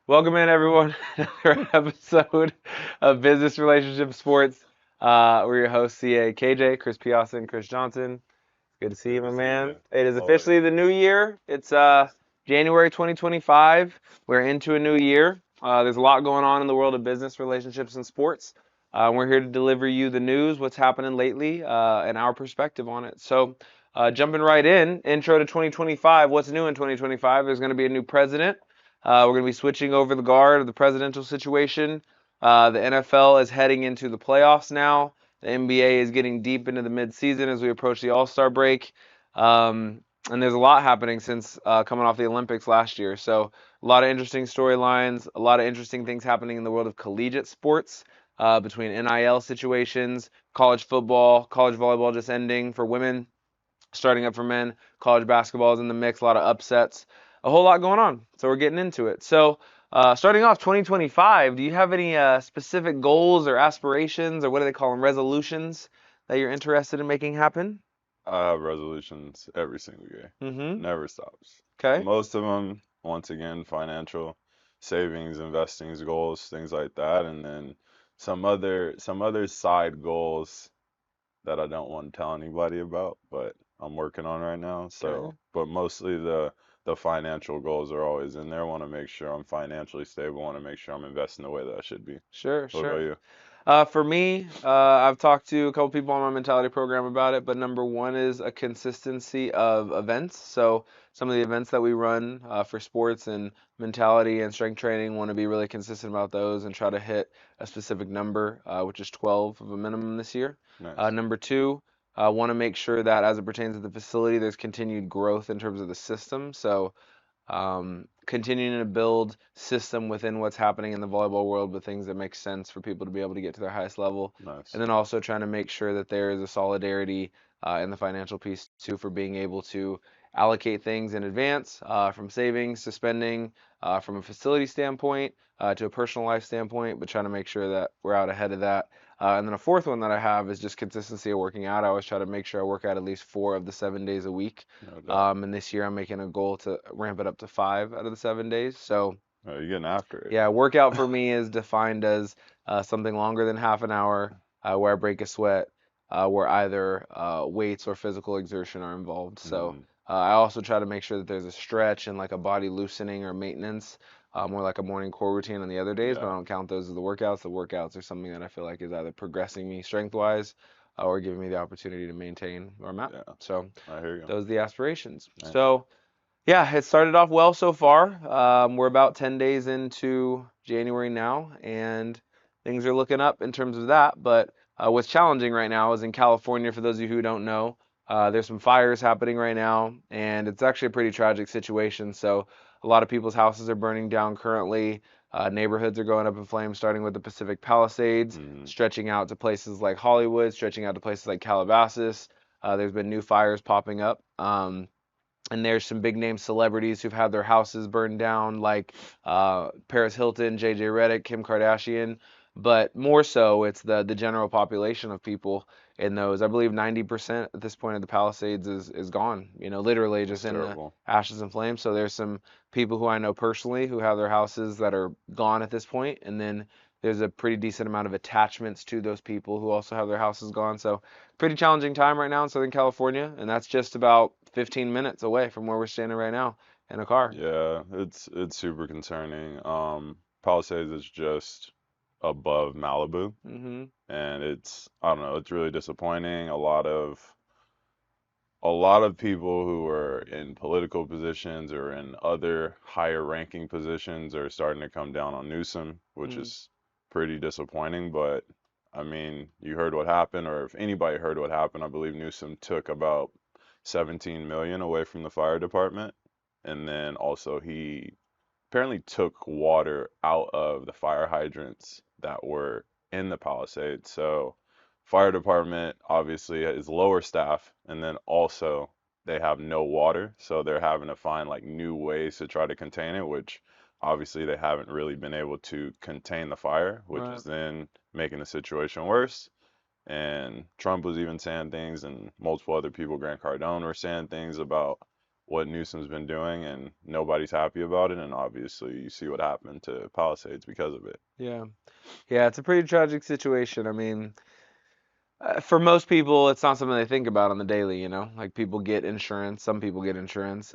Welcome in, everyone. Another episode of Business Relationship Sports. We're your hosts, CA KJ, Kris Piazza, and Chris Johnson. Good to see you, Good my to see you, man. man. It is Always. officially the new year. It's January 2025. We're into a new year. There's a lot going on in the world of business, relationships, and sports. We're here to deliver you the news, what's happening lately, and our perspective on it. So, jumping right in, intro to 2025. What's new in 2025? There's going to be a new president. We're going to be switching over the guard of the presidential situation. The NFL is heading into the playoffs now. The NBA is getting deep into the midseason as we approach the All-Star break. And there's a lot happening since coming off the Olympics last year. So a lot of interesting storylines, a lot of interesting things happening in the world of collegiate sports between NIL situations, college football, college volleyball just ending for women, starting up for men, college basketball is in the mix, a lot of upsets, a whole lot going on. So we're getting into it. So starting off 2025, do you have any specific goals or aspirations, or what do they call them, resolutions that you're interested in making happen? I have resolutions every single year. Mm-hmm. Never stops. Okay. Most of them, once again, financial savings, investings goals, things like that, and then some other side goals that I don't want to tell anybody about, but I'm working on right now. Okay. But mostly the financial goals are always in there. I want to make sure I'm financially stable. I want to make sure I'm investing the way that I should be. Sure, What about sure. you? For me, I've talked to a couple people on my mentality program about it, but number one is a consistency of events. So some of the events that we run for sports and mentality and strength training, want to be really consistent about those and try to hit a specific number, which is 12 of a minimum this year. Nice. Number two, want to make sure that as it pertains to the facility, there's continued growth in terms of the system. So continuing to build system within what's happening in the volleyball world with things that make sense for people to be able to get to their highest level. And Nice. then also trying to make sure that there is a solidarity in the financial piece too for being able to allocate things in advance from savings to spending from a facility standpoint to a personal life standpoint, but trying to make sure that we're out ahead of that. And then a fourth one that I have is just consistency of working out. I always try to make sure I work out at least 4 of the 7 days a week. No doubt. And this year I'm making a goal to ramp it up to 5 out of the 7 days. So You're getting after it. yeah, workout for me is defined as something longer than half an hour where I break a sweat, where either weights or physical exertion are involved. So Mm, I also try to make sure that there's a stretch and like a body loosening or maintenance, more like a morning core routine on the other days, but I yeah. don't count those as the workouts. The workouts are something that I feel like is either progressing me strength wise or giving me the opportunity to maintain where I'm at. Yeah. So I hear you. those are the aspirations. Nice. So yeah, it started off well so far. We're about 10 days into January now, and things are looking up in terms of that. But what's challenging right now is in California, for those of you who don't know, there's some fires happening right now, and it's actually a pretty tragic situation. So a lot of people's houses are burning down currently. Neighborhoods are going up in flames, starting with the Pacific Palisades, Mm, stretching out to places like Hollywood, stretching out to places like Calabasas. There's been new fires popping up. And there's some big name celebrities who've had their houses burned down, like Paris Hilton, JJ Redick, Kim Kardashian. But more so, it's the general population of people in those. I believe 90% at this point of the Palisades is gone. You know, literally just that's in the terrible. ashes and flames. So there's some people who I know personally who have their houses that are gone at this point, and then there's a pretty decent amount of attachments to those people who also have their houses gone. So pretty challenging time right now in Southern California, and that's just about 15 minutes away from where we're standing right now in a car. Yeah, it's super concerning. Palisades is just above Malibu, Hmm. and I don't know, it's really disappointing. A lot of people who are in political positions or in other higher ranking positions are starting to come down on Newsom, which Mm. is pretty disappointing. But I mean, you heard what happened, or if anybody heard what happened, I believe Newsom took about 17 million away from the fire department, and then also he apparently took water out of the fire hydrants that were in the Palisades. So, fire department obviously is lower staff, and then also they have no water, so they're having to find like new ways to try to contain it, which obviously they haven't really been able to contain the fire, which Right. is then making the situation worse. And Trump was even saying things, and multiple other people, Grant Cardone, were saying things about what Newsom's been doing, and nobody's happy about it. And obviously, you see what happened to Palisades because of it. Yeah. Yeah, it's a pretty tragic situation. I mean, for most people, it's not something they think about on the daily, you know? Like people get insurance, some people get insurance.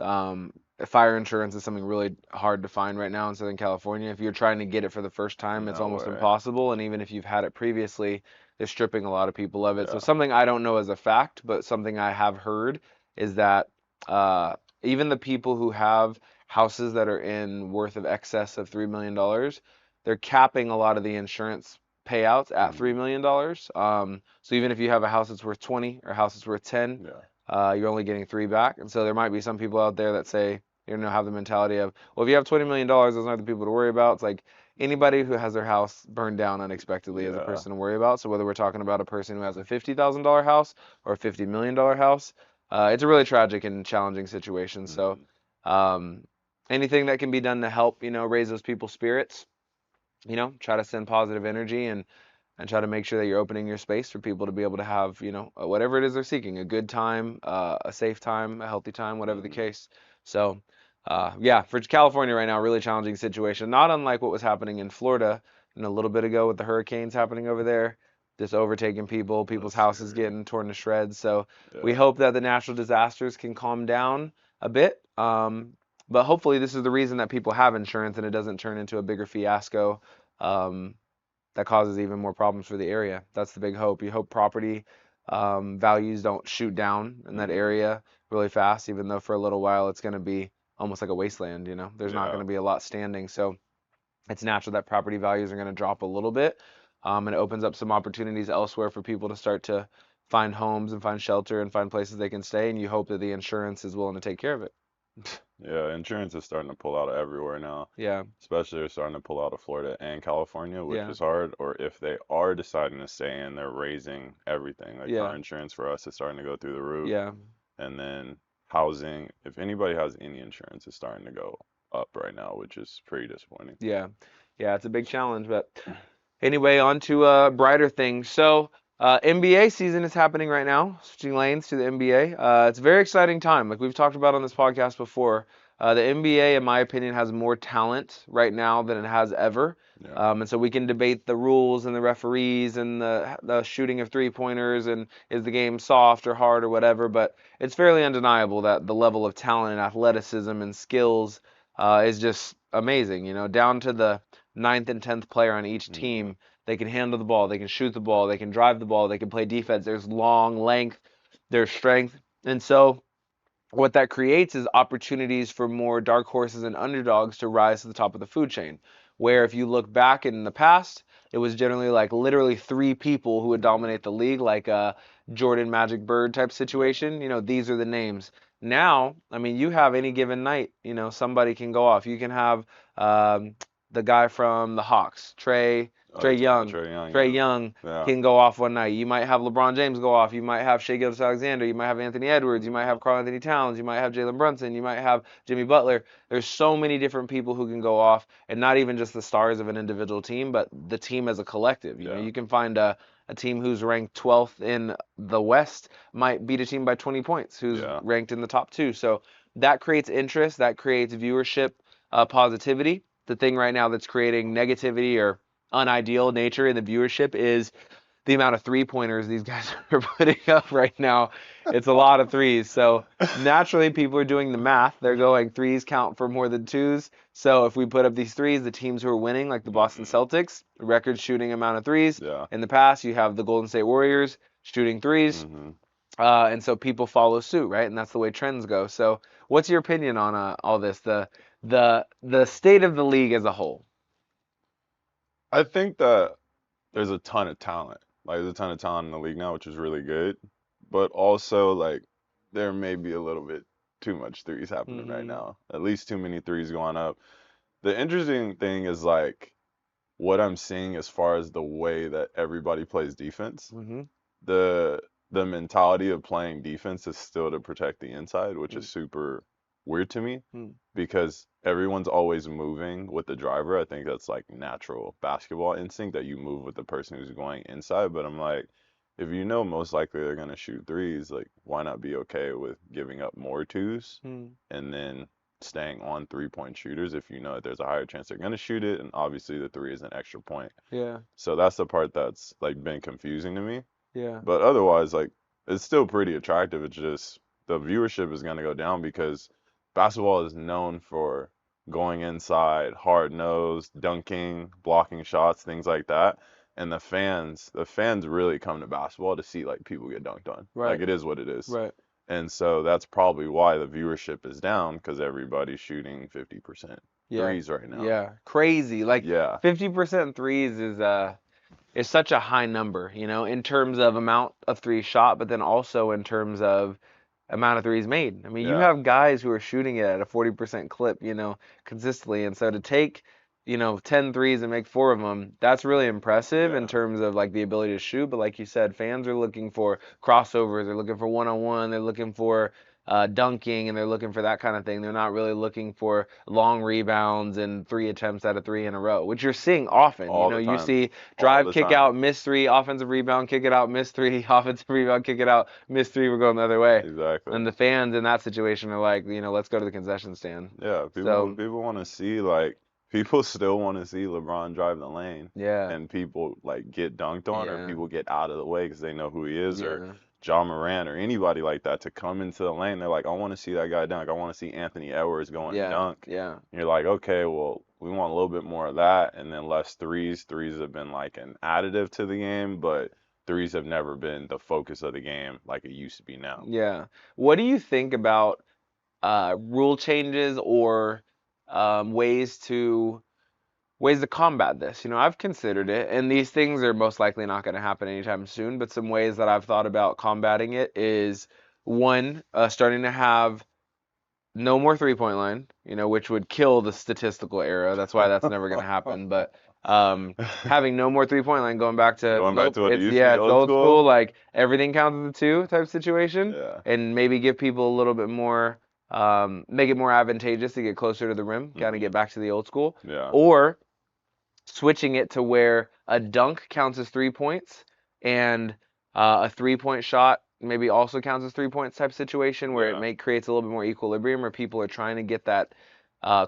Fire insurance is something really hard to find right now in Southern California. If you're trying to get it for the first time, it's No almost way. impossible. And even if you've had it previously, they're stripping a lot of people of it. So Yeah. something I don't know as a fact, but something I have heard is that uh, even the people who have houses that are in worth of excess of $3 million, they're capping a lot of the insurance payouts at Mhm. $3 million. So even if you have a house that's worth 20 or a house that's worth 10, Yeah. you're only getting three back. And so there might be some people out there that say, you know, have the mentality of, well, if you have $20 million, those aren't the people to worry about. It's like anybody who has their house burned down unexpectedly is a Yeah. person to worry about. So whether we're talking about a person who has a $50,000 house or a $50 million house, it's a really tragic and challenging situation. So Mhm. um, anything that can be done to help, you know, raise those people's spirits, you know, try to send positive energy and try to make sure that you're opening your space for people to be able to have, you know, whatever it is they're seeking, a good time, a safe time, a healthy time, whatever the Mhm. case. So, yeah, for California right now, really challenging situation. Not unlike what was happening in Florida, you know, a little bit ago with the hurricanes happening over there, just overtaking people, people's That's houses scary. getting torn to shreds. So we Yeah. hope that the natural disasters can calm down a bit. But hopefully this is the reason that people have insurance and it doesn't turn into a bigger fiasco. Um, that causes even more problems for the area. That's the big hope. You hope property values don't shoot down in that Mhm. area really fast, even though for a little while it's going to be almost like a wasteland, you know? There's not going Yeah. to be a lot standing. So it's natural that property values are going to drop a little bit. And it opens up some opportunities elsewhere for people to start to find homes and find shelter and find places they can stay. And you hope that the insurance is willing to take care of it. Yeah, insurance is starting to pull out of everywhere now. Yeah, Especially they're starting to pull out of Florida and California, which yeah, is hard. Or if they are deciding to stay in, they're raising everything. Like yeah, car insurance for us is starting to go through the roof. yeah, And then housing, if anybody has any insurance, it's starting to go up right now, which is pretty disappointing. yeah. Yeah, it's a big challenge, but anyway, on to brighter things. So, NBA season is happening right now. Switching lanes to the NBA. It's a very exciting time. Like we've talked about on this podcast before, the NBA, in my opinion, has more talent right now than it has ever. Yeah. And so we can debate the rules and the referees and the shooting of three-pointers and is the game soft or hard or whatever. But it's fairly undeniable that the level of talent and athleticism and skills is just amazing. You know, down to the ninth and 10th player on each Hmm. team. They can handle the ball, they can shoot the ball, they can drive the ball, they can play defense. There's long length, there's strength. And so what that creates is opportunities for more dark horses and underdogs to rise to the top of the food chain. Where if you look back in the past, it was generally like literally three people who would Hmm. dominate the league, like a Jordan Magic Bird type Yeah. situation. You know, these are the names. Now, I mean, you have any given night, you know, somebody can go off. You can have um, the guy from the Hawks, Oh, Trey you're talking about Young. Trae Young, Trey yeah. Young Yeah. can go off one night. You might have LeBron James go off. You might have Shai Gilgeous-Alexander. You might have Anthony Edwards. You might Hmm. have Karl Anthony Towns. You might have Jalen Brunson. You might have Jimmy Butler. There's so many different people who can go off, and not even just the stars of an individual team, but the team as a collective. You know, Yeah. you can find a team who's ranked 12th in the West might beat a team by 20 points who's Yeah. ranked in the top two. So that creates interest, that creates viewership, positivity. The thing right now that's creating negativity or unideal nature in the viewership is the amount of three pointers these guys are putting up right now. It's a lot of threes. So naturally, people are doing the math. They're going threes count for more than twos. So if we put up these threes, the teams who are winning, like the Boston Hmm. Celtics, record shooting amount of threes. Yeah. In the past, you have the Golden State Warriors shooting threes. Hmm. And so people follow suit, right? And that's the way trends go. So what's your opinion on all this, the state of the league as a whole? I think that there's a ton of talent. Like there's a ton of talent in the league now, which is really good. But also like there may be a little bit too much threes happening right Hmm. now. At least too many threes going up. The interesting thing is like what I'm seeing as far as the way that everybody plays defense. Hmm. The the mentality of playing defense is still to protect the inside, which is Hmm. super weird to me Hmm. because everyone's always moving with the driver. I think that's like natural basketball instinct that you move with the person who's going inside, but I'm like if you know most likely they're gonna shoot threes, like why not be okay with giving up more twos Hmm. and then staying on 3-point shooters if you know that there's a higher chance they're gonna shoot it, and obviously the three is an extra point. Yeah. So that's the part that's like been confusing to me. Yeah. But otherwise, like it's still pretty attractive. It's just the viewership is gonna go down because basketball is known for going inside, hard nosed, dunking, blocking shots, things like that. And the fans really come to basketball to see like people get dunked on. Right. Like it is what it is. Right. And so that's probably why the viewership is down because everybody's shooting 50% Yeah. threes right now. Yeah. Crazy. Like Yeah. 50% threes is such a high number, in terms of amount of threes shot, but then also in terms of amount of threes made. I mean, you Yeah. have guys who are shooting it at a 40% clip, consistently. And so to take, 10 threes and make four of them, that's really impressive in Yeah. terms of like the ability to shoot. But like you said, fans are looking for crossovers, they're looking for one-on-one, they're looking for dunking, and they're looking for that kind of thing. They're not really looking for long rebounds and three attempts at a three in a row, which you're seeing often. All the You time. see All drive, the kick time. out, miss three, offensive rebound, kick it out, miss three, offensive rebound, kick it out, miss three, we're going the other way. Exactly. And the fans in that situation are like, let's go to the concession stand. Yeah, people So, people want to see like people still want to see LeBron drive the lane yeah, and people like get dunked on or yeah, people get out of the way because they know who he is or yeah, John Moran or anybody like that to come into the lane. They're like, I want to see that guy dunk. I want to see Anthony Edwards going and yeah, dunk. yeah, And you're like, okay, well, we want a little bit more of that and then less threes. Threes have been like an additive to the game, but threes have never been the focus of the game like it used to be now. yeah. What do you think about rule changes or ways to combat this? I've considered it, and these things are most likely not going to happen anytime soon. But some ways that I've thought about combating it is one, starting to have no more 3-point line, which would kill the statistical era. That's why that's never going to happen. But having no more 3-point line, going back to Going back nope, to what it it's used to be yeah, it's old old school. school. Like everything counts as a two type situation, Yeah. and maybe give people a little bit more, make it more advantageous to get closer to the rim, kind of Hmm. get back to the old school, Yeah. or switching it to where a dunk counts as 3 points and a 3-point shot maybe also counts as 3 points type situation where it Yeah. may creates a little bit more equilibrium where people are trying to get that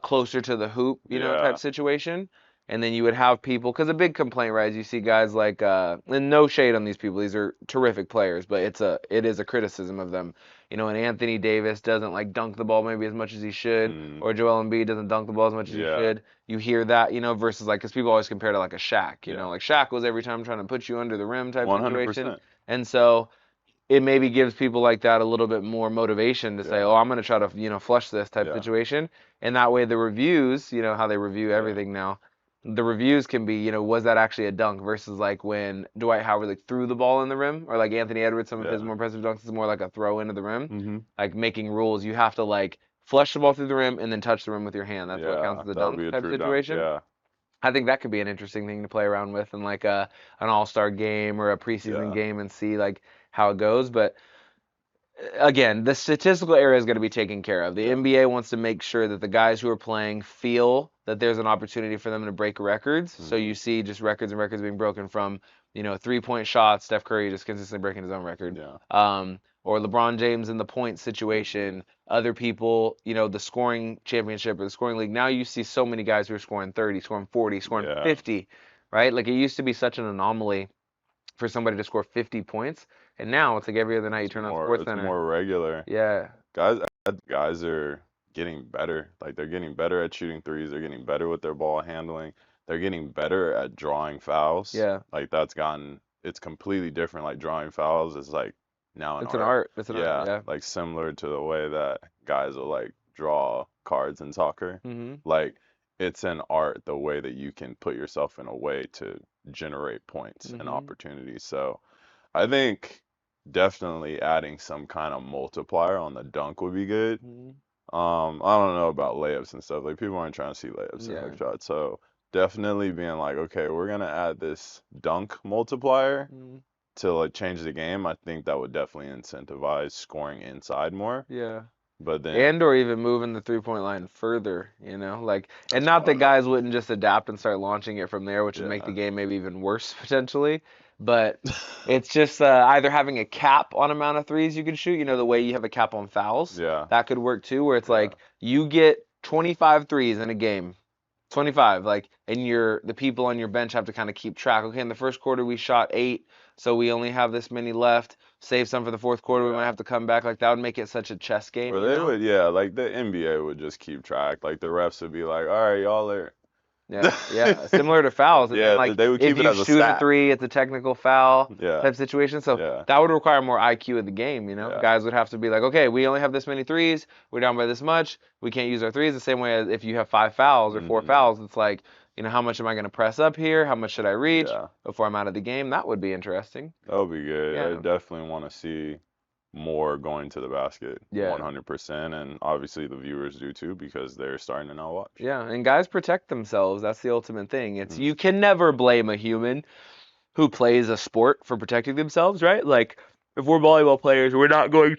closer to the hoop, type Yeah. situation. And then you would have people, because a big complaint, right, is you see guys like, and no shade on these people, these are terrific players, but it is a criticism of them. And Anthony Davis doesn't like dunk the ball maybe as much as he should, Mm. or Joel Embiid doesn't dunk the ball as much as he Yeah. should. You hear that, versus like, because people always compare to like a Shaq, Yeah. like Shaq was every time trying to put you under the rim type situation. 100%. And so it maybe gives people like that a little bit more motivation to say, Yeah. oh, I'm going to try to, flush this type Yeah. situation. And that way the reviews, how they review Yeah. everything now, the reviews can be, was that actually a dunk versus like when Dwight Howard like threw the ball in the rim, or like Anthony Edwards, some of his Yeah. more impressive dunks is more like a throw into the rim. Hmm. Like making rules, you have to like flush the ball through the rim and then touch the rim with your hand. That's what counts Yeah. as a That would dunk be a type true dunk. situation. Yeah. I think that could be an interesting thing to play around with in like an all-star game or a preseason Yeah. game and see like how it goes. But again, the statistical area is going to be taken care of. The Yeah. NBA wants to make sure that the guys who are playing feel that there's an opportunity for them to break records. So Hmm. you see just records and records being broken from, 3-point shots, Steph Curry just consistently breaking his own record. Yeah. Or LeBron James in the point situation, other people, the scoring championship or the scoring league. Now you see so many guys who are scoring 30, scoring 40, scoring Yeah. 50, right? Like it used to be such an anomaly for somebody to score 50 points. And now it's like every other night you It's turn on more. Sports It's Center. more regular. Yeah, Guys are getting better. Like they're getting better at shooting threes. They're getting better with their ball handling. They're getting better at drawing fouls. yeah. Like that's gotten. It's completely different. Like drawing fouls is like now an It's an art. art. It's an art. Yeah. Yeah. Like similar to the way that guys will like draw cards in soccer. Mhm. Like it's an art the way that you can put yourself in a way to generate points and Mhm. opportunities. So I think definitely adding some kind of multiplier on the dunk would be good. Mhm. I don't know about layups and stuff. Like people aren't trying to see layups and Yeah. hook shots. So definitely being like, okay, we're gonna add this dunk multiplier Mhm. to like change the game. I think that would definitely incentivize scoring inside more. Yeah. But then And or even moving the 3-point line further, like, and that's not that smart. guys wouldn't just adapt and start launching it from there, which would make the Yeah. game maybe even worse potentially. But it's just either having a cap on amount of threes you can shoot, the way you have a cap on fouls, Yeah. that could work too, where it's Yeah. like you get 25 threes in a game. 25, like, and the people on your bench have to kind of keep track. Okay, in the first quarter we shot 8, so we only have this many left. Save some for the fourth quarter. We might Yeah. have to come back. Like that would make it such a chess game, Or you they know? would, yeah, like the NBA would just keep track. Like the refs would be like, all right, y'all are. Yeah, yeah. Similar to fouls, and then Yeah, like they would if keep it you as a shoot a stat. three, it's a technical foul Yeah. type situation. So Yeah. that would require more IQ of the game, Yeah. Guys would have to be like, okay, we only have this many threes. We're down by this much. We can't use our threes the same way as if you have 5 fouls or 4 fouls. It's like, how much am I going to press up here? How much should I reach Yeah. before I'm out of the game? That would be interesting. That would be good. I Yeah, definitely want to see more going to the basket, yeah. 100%, and obviously the viewers do too because they're starting to now watch. Yeah, and guys protect themselves. That's the ultimate thing. It's Mm. you can never blame a human who plays a sport for protecting themselves, right? Like if we're volleyball players, we're not going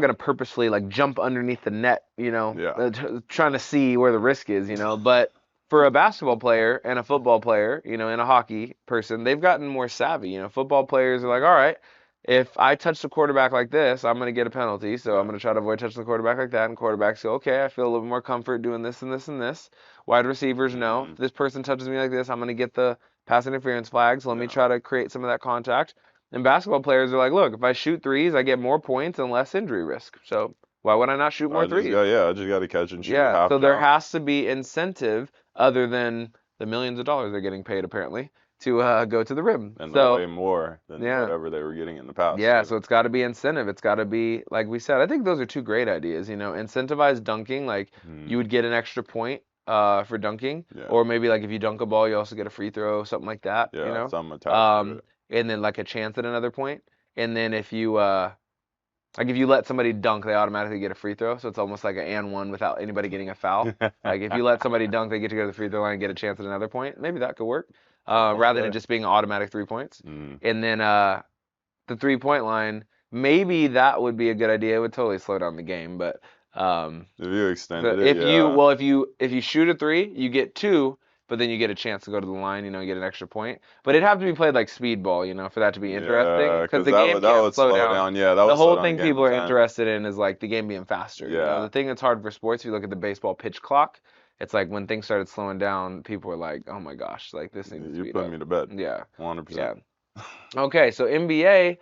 to purposefully like jump underneath the net, Yeah. trying to see where the risk is, But for a basketball player and a football player, and a hockey person, they've gotten more savvy. Football players are like, all right, if I touch the quarterback like this, I'm going to get a penalty. So I'm Yeah. going to try to avoid touching the quarterback like that. And quarterbacks go, okay, I feel a little more comfort doing this and this and this. Wide receivers know Hmm. if this person touches me like this, I'm going to get the pass interference flag. So let me Yeah. try to create some of that contact. And basketball players are like, look, if I shoot threes, I get more points and less injury risk. So why would I not shoot more threes? I just got to catch and shoot Yeah, half so there count. has to be incentive other than the millions of dollars they're getting paid apparently to go to the rim. And the So way more than yeah, whatever they were getting in the past yeah. too. So it's got to be incentive. It's got to be like we said. I think those are two great ideas. Incentivize dunking. Like you Hmm. would get an extra point for dunking, Yeah. or maybe like if you dunk a ball, you also get a free throw, something like that. Yeah. Something attached to Um, it. and then like a chance at another point. And then if you like if you let somebody dunk, they automatically get a free throw. So it's almost like an and one without anybody getting a foul. Like if you let somebody dunk, they get to go to the free throw line and get a chance at another point. Maybe that could work, rather than it Okay. just being automatic 3 points. Mm. And then the 3-point line, maybe that would be a good idea. It would totally slow down the game, but If you extended the it, if you yeah. well if you shoot a three, you get two, but then you get a chance to go to the line, you get an extra point. But it'd have to be played like speedball, for that to be interesting, Yeah, because because the game that can't would slow slow down. down. Yeah, that The would slow whole down the thing game people a are ton. interested in is like the game being faster. Yeah. The thing that's hard for sports, if you look at the baseball pitch clock, it's like when things started slowing down, people were like, "Oh my gosh, like this needs to You speed put up." me to bed. Yeah, 100%. yeah. Okay, so NBA,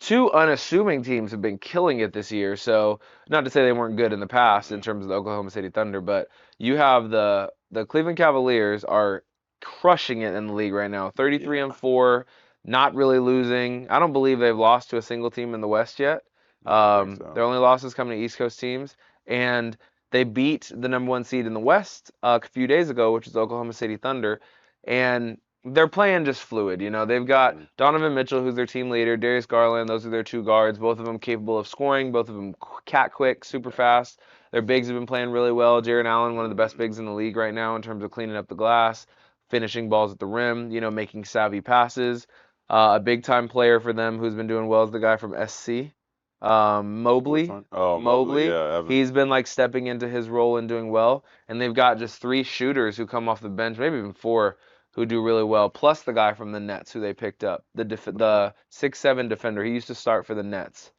two unassuming teams have been killing it this year. So not to say they weren't good in the past in terms of the Oklahoma City Thunder, but you have the Cleveland Cavaliers are crushing it in the league right now. 33 Yeah. and 4, not really losing. I don't believe they've lost to a single team in the West yet. I don't think so. Their only losses coming to East Coast teams, and they beat the number one seed in the West a few days ago, which is the Oklahoma City Thunder, and they're playing just fluid. They've got Mhm. Donovan Mitchell, who's their team leader, Darius Garland. Those are their two guards. Both of them capable of scoring. Both of them cat quick, super Yeah. fast. Their bigs have been playing really well. Jaren Allen, one of the best Mhm. bigs in the league right now in terms of cleaning up the glass, finishing balls at the rim. Making savvy passes. A big time player for them who's been doing well is the guy from SC, Which Mobley. one? Oh, Mobley. Mobley. Yeah, Evan. He's been like stepping into his role and doing well. And they've got just three shooters who come off the bench, maybe even four, who do really well. Plus the guy from the Nets who they picked up, Which one? the 6'7" defender. He used to start for the Nets.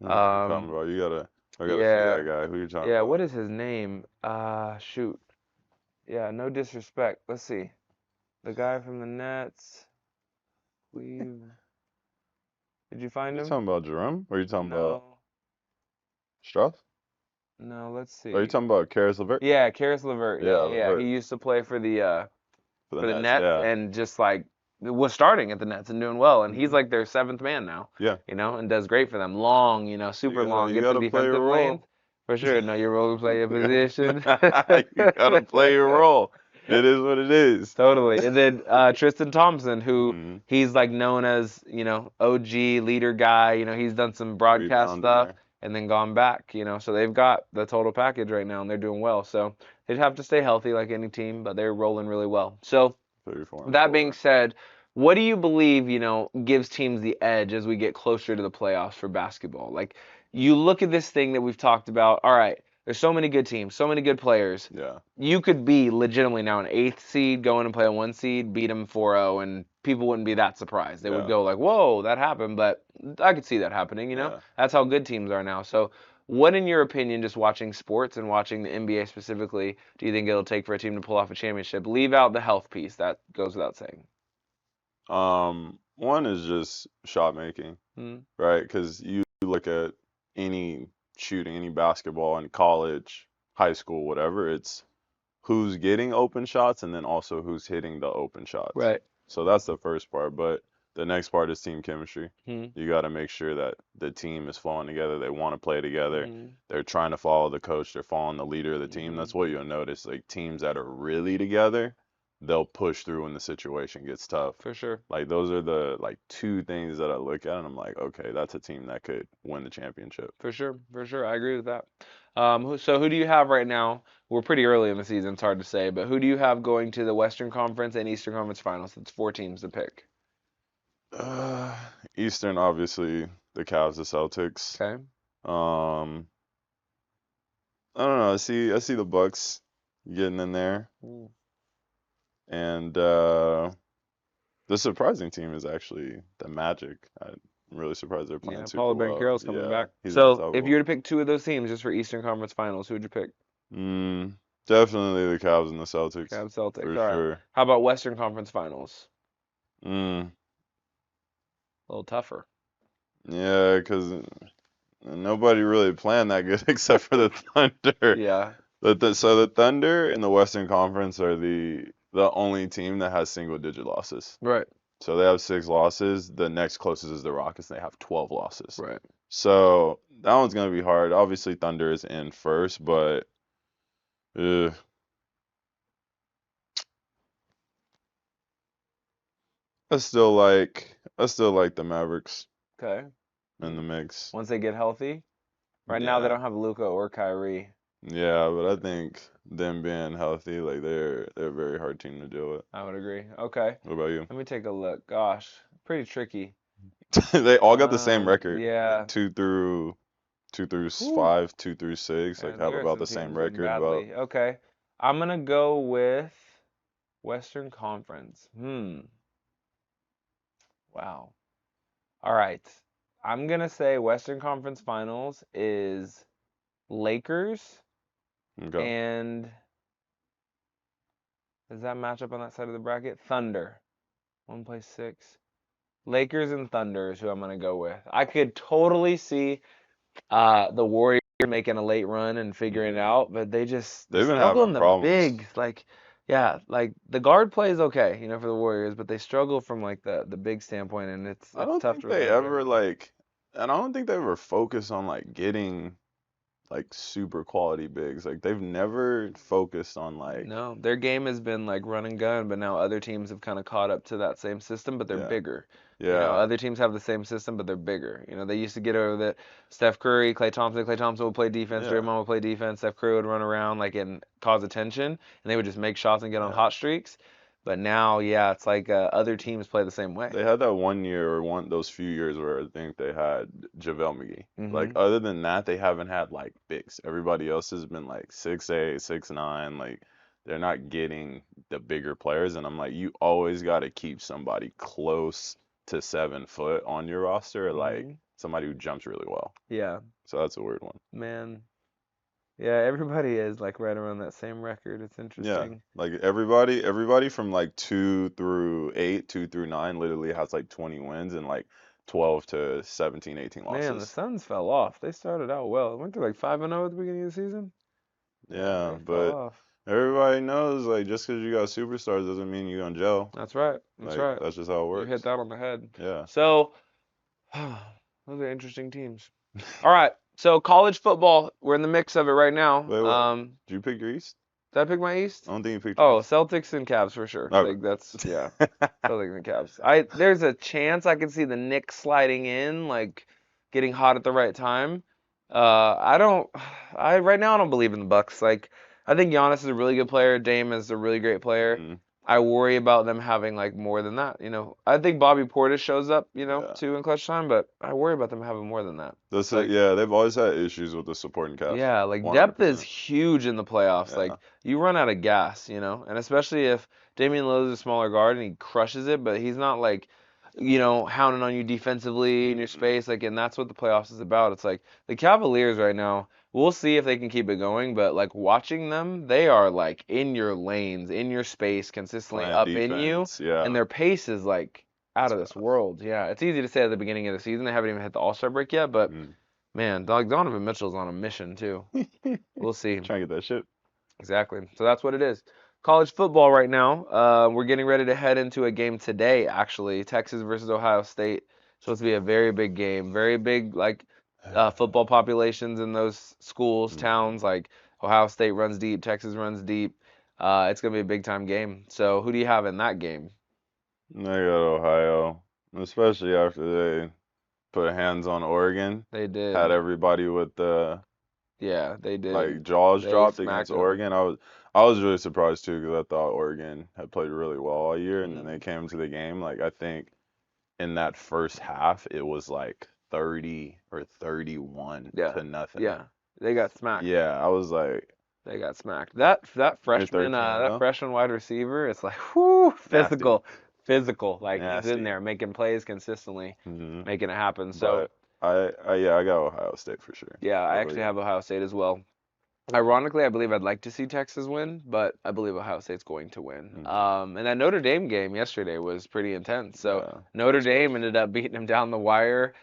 I don't know what you're talking Um, about. I gotta see yeah, that guy. Who you talking yeah. What about? is his name? Shoot. Yeah, no disrespect. Let's see. The guy from the Nets. We Did you find You him? talking about Jerome? Or you talking about No, Strauss? no. Let's Are you see. talking about Karis LeVert? Yeah, Karis LeVert. Yeah, Yeah, yeah. He LeVert used to play for for the the Nets. Nets Yeah. and just like was starting at the Nets and doing well. And he's Hmm. like their seventh man now, Yeah. and does great for them. Long, super long, You gets in gotta play your defensive lanes. role. For sure. Know your role, play your position. You gotta play your role. It is what it is. Totally. And then Tristan Thompson, who Hmm. he's like known as, OG leader guy. He's done some broadcast stuff Rebounder. and then gone back, So they've got the total package right now and they're doing well. So they'd have to stay healthy like any team, but they're rolling really well. So 34 and that being 4. said, what do you believe, gives teams the edge as we get closer to the playoffs for basketball? Like, you look at this thing that we've talked about. All right, there's so many good teams, so many good players. Yeah. You could be legitimately now an eighth seed, go in and play a 1 seed, beat them 4-0, and people wouldn't be that surprised. They would Yeah. go like, "Whoa, that happened!" But I could see that happening. Yeah. That's how good teams are now. So, what, in your opinion, just watching sports and watching the NBA specifically, do you think it'll take for a team to pull off a championship? Leave out the health piece. That goes without saying. One is just shot making, Hmm. right? Because you look at any shooting, any basketball in college, high school, whatever, it's who's getting open shots and then also who's hitting the open shots. Right. So that's the first part. But the next part is team chemistry. Hmm. You got to make sure that the team is flowing together. They want to play together. Hmm. They're trying to follow the coach. They're following the leader of the team. Hmm. That's what you'll notice. Like teams that are really together, they'll push through when the situation gets tough. For sure. Like those are the like two things that I look at and I'm like, okay, that's a team that could win the championship. For sure. For sure. I agree with that. So who do you have right now? We're pretty early in the season. It's hard to say, but who do you have going to the Western Conference and Eastern Conference Finals? It's 4 teams to pick. Uh, Eastern, obviously, the Cavs, the Celtics. Okay. Um, I don't know. I see the Bucks getting in there, Mm. and the surprising team is actually the Magic. I'm really surprised they're playing Yeah, super Paulo well. Banchero's coming Yeah, back. he's So if you unstoppable. were to pick two of those teams just for Eastern Conference Finals, who would you pick? Mm, definitely the Cavs and the Celtics Cavs, Celtics. for All right. sure. How about Western Conference Finals? Mm, A little tougher. yeah, because nobody really playing that good except for the Thunder. Yeah. So the Thunder in the Western Conference are the only team that has single digit losses. Right. So they have 6 losses. The next closest is the Rockets, and they have 12 losses. Right. So that one's gonna be hard. Obviously, Thunder is in first, but uh, I still like the Mavericks Okay. in the mix. Once they get healthy. Right now they Yeah, don't have Luka or Kyrie. yeah, but I think them being healthy, like they're a very hard team to deal with. I would agree. Okay. What about you? Let me take a look. Gosh, pretty tricky. They all got the same record, Yeah. two through Whew. five, 2 through 6, like Man, have there are about some the same teams doing record. About badly. Okay. I'm gonna go with Western Conference. Wow. All right. I'm gonna say Western Conference Finals is Lakers okay, and does that match up on that side of the bracket? Thunder. 1 play 6. Lakers and Thunder is who I'm gonna go with. I could totally see the Warriors making a late run and figuring it out, but they they've been struggle having in the problems. bigs. Like, yeah, like the guard play is okay, for the Warriors, but they struggle from like the big standpoint, and I it's don't tough think to they recover ever everything. like, and I don't think they ever focus on like getting like super quality bigs. Like they've never focused on like, No, their game has been like run and gun, but now other teams have kind of caught up to that same system, but they're yeah, bigger. yeah, Other teams have the same system, but they're bigger. They used to get over that Steph Curry, Klay Thompson would play defense, yeah, Draymond would play defense, Steph Curry would run around like and cause attention, and they would just make shots and get on yeah. hot streaks. But now, yeah, it's like other teams play the same way. They had that one year or those few years where I think they had JaVale McGee. Like Hmm. other than that, they haven't had like bigs. Everybody else has been like 6'8", 6'9". Like they're not getting the bigger players, and I'm like, you always got to keep somebody close to 7 foot on your roster, like Hmm. somebody who jumps really well. Yeah, So that's a weird one. man. Yeah, everybody is like right around that same record. It's Yeah, interesting. like everybody from like 2 through 8, 2 through 9, literally has like 20 wins and like 12 to 17, 18 Man, the losses. Suns fell off. They started out well. Went to like 5-0 at the beginning of the season. Yeah, Yeah, they fell but off. everybody knows like just because you got superstars doesn't mean you're gonna gel. That's right. That's Like right. that's just how it You hit works. that on the head. Yeah. So, those are interesting teams. All right. So, college football, we're in the mix of it right now. Wait, what? Did you pick your East? Did I pick my East? I don't think you picked your Oh, East. Celtics and Cavs for sure. Okay. Like that's yeah. Celtics and Cavs. There's a chance I could see the Knicks sliding in, like getting hot at the right time. I don't. I right now I don't believe in the Bucks. Like I think Giannis is a really good player. Dame is a really great player. Mm, I worry about them having like more than that. I think Bobby Portis shows up, Yeah. too in clutch time, but I worry about them having more than that. That's It's it. like, Yeah, they've always had issues with the supporting cast. yeah, like depth is 100%. huge in the playoffs. Yeah. Like you run out of gas, and especially if Damian Lillard's a smaller guard and he crushes it, but he's not like, hounding on you defensively in your Mm-mm. space. Like, and that's what the playoffs is about. It's like the Cavaliers right now. We'll see if they can keep it going, but like watching them, they are like in your lanes, in your space, consistently Playing up in you, defense. and Yeah. their pace is like out It's of this fast. world. Yeah, it's easy to say at the beginning of the season. They haven't even hit the All-Star break yet, but Mm. man, like Donovan Mitchell's on a mission too. We'll see. Trying to get that shit. Exactly. So that's what it is. College football right now. We're getting ready to head into a game today, actually. Texas versus Ohio State. Supposed to be a very big game. Very big, like, football populations in those schools, Mm. towns. Like, Ohio State runs deep, Texas runs deep. It's going to be a big time game. So, who do you have in that game? I got Ohio, especially after they put hands on Oregon, They had did. everybody with the Yeah, they did. like jaws They dropped against smacked them. Oregon. I was really surprised too because I thought Oregon had played really well all year, and then they Hmm. came to the game. Like I think in that first half, it was like 30 or 31 Yeah, to nothing. yeah. They got smacked. Yeah, I was like, They got smacked. That you're freshman, 13-0, wide receiver, it's like whoo, nasty, physical. Like he's in nasty. there making plays consistently, hmm making it happen. So But yeah, I got Ohio State for sure. yeah, I What about actually you? have Ohio State as well. Ironically, I believe I'd like to see Texas win, but I believe Ohio State's going to win. hmm And that Notre Dame game yesterday was pretty intense. So Yeah, Notre that's Dame close. ended up beating them down the wire.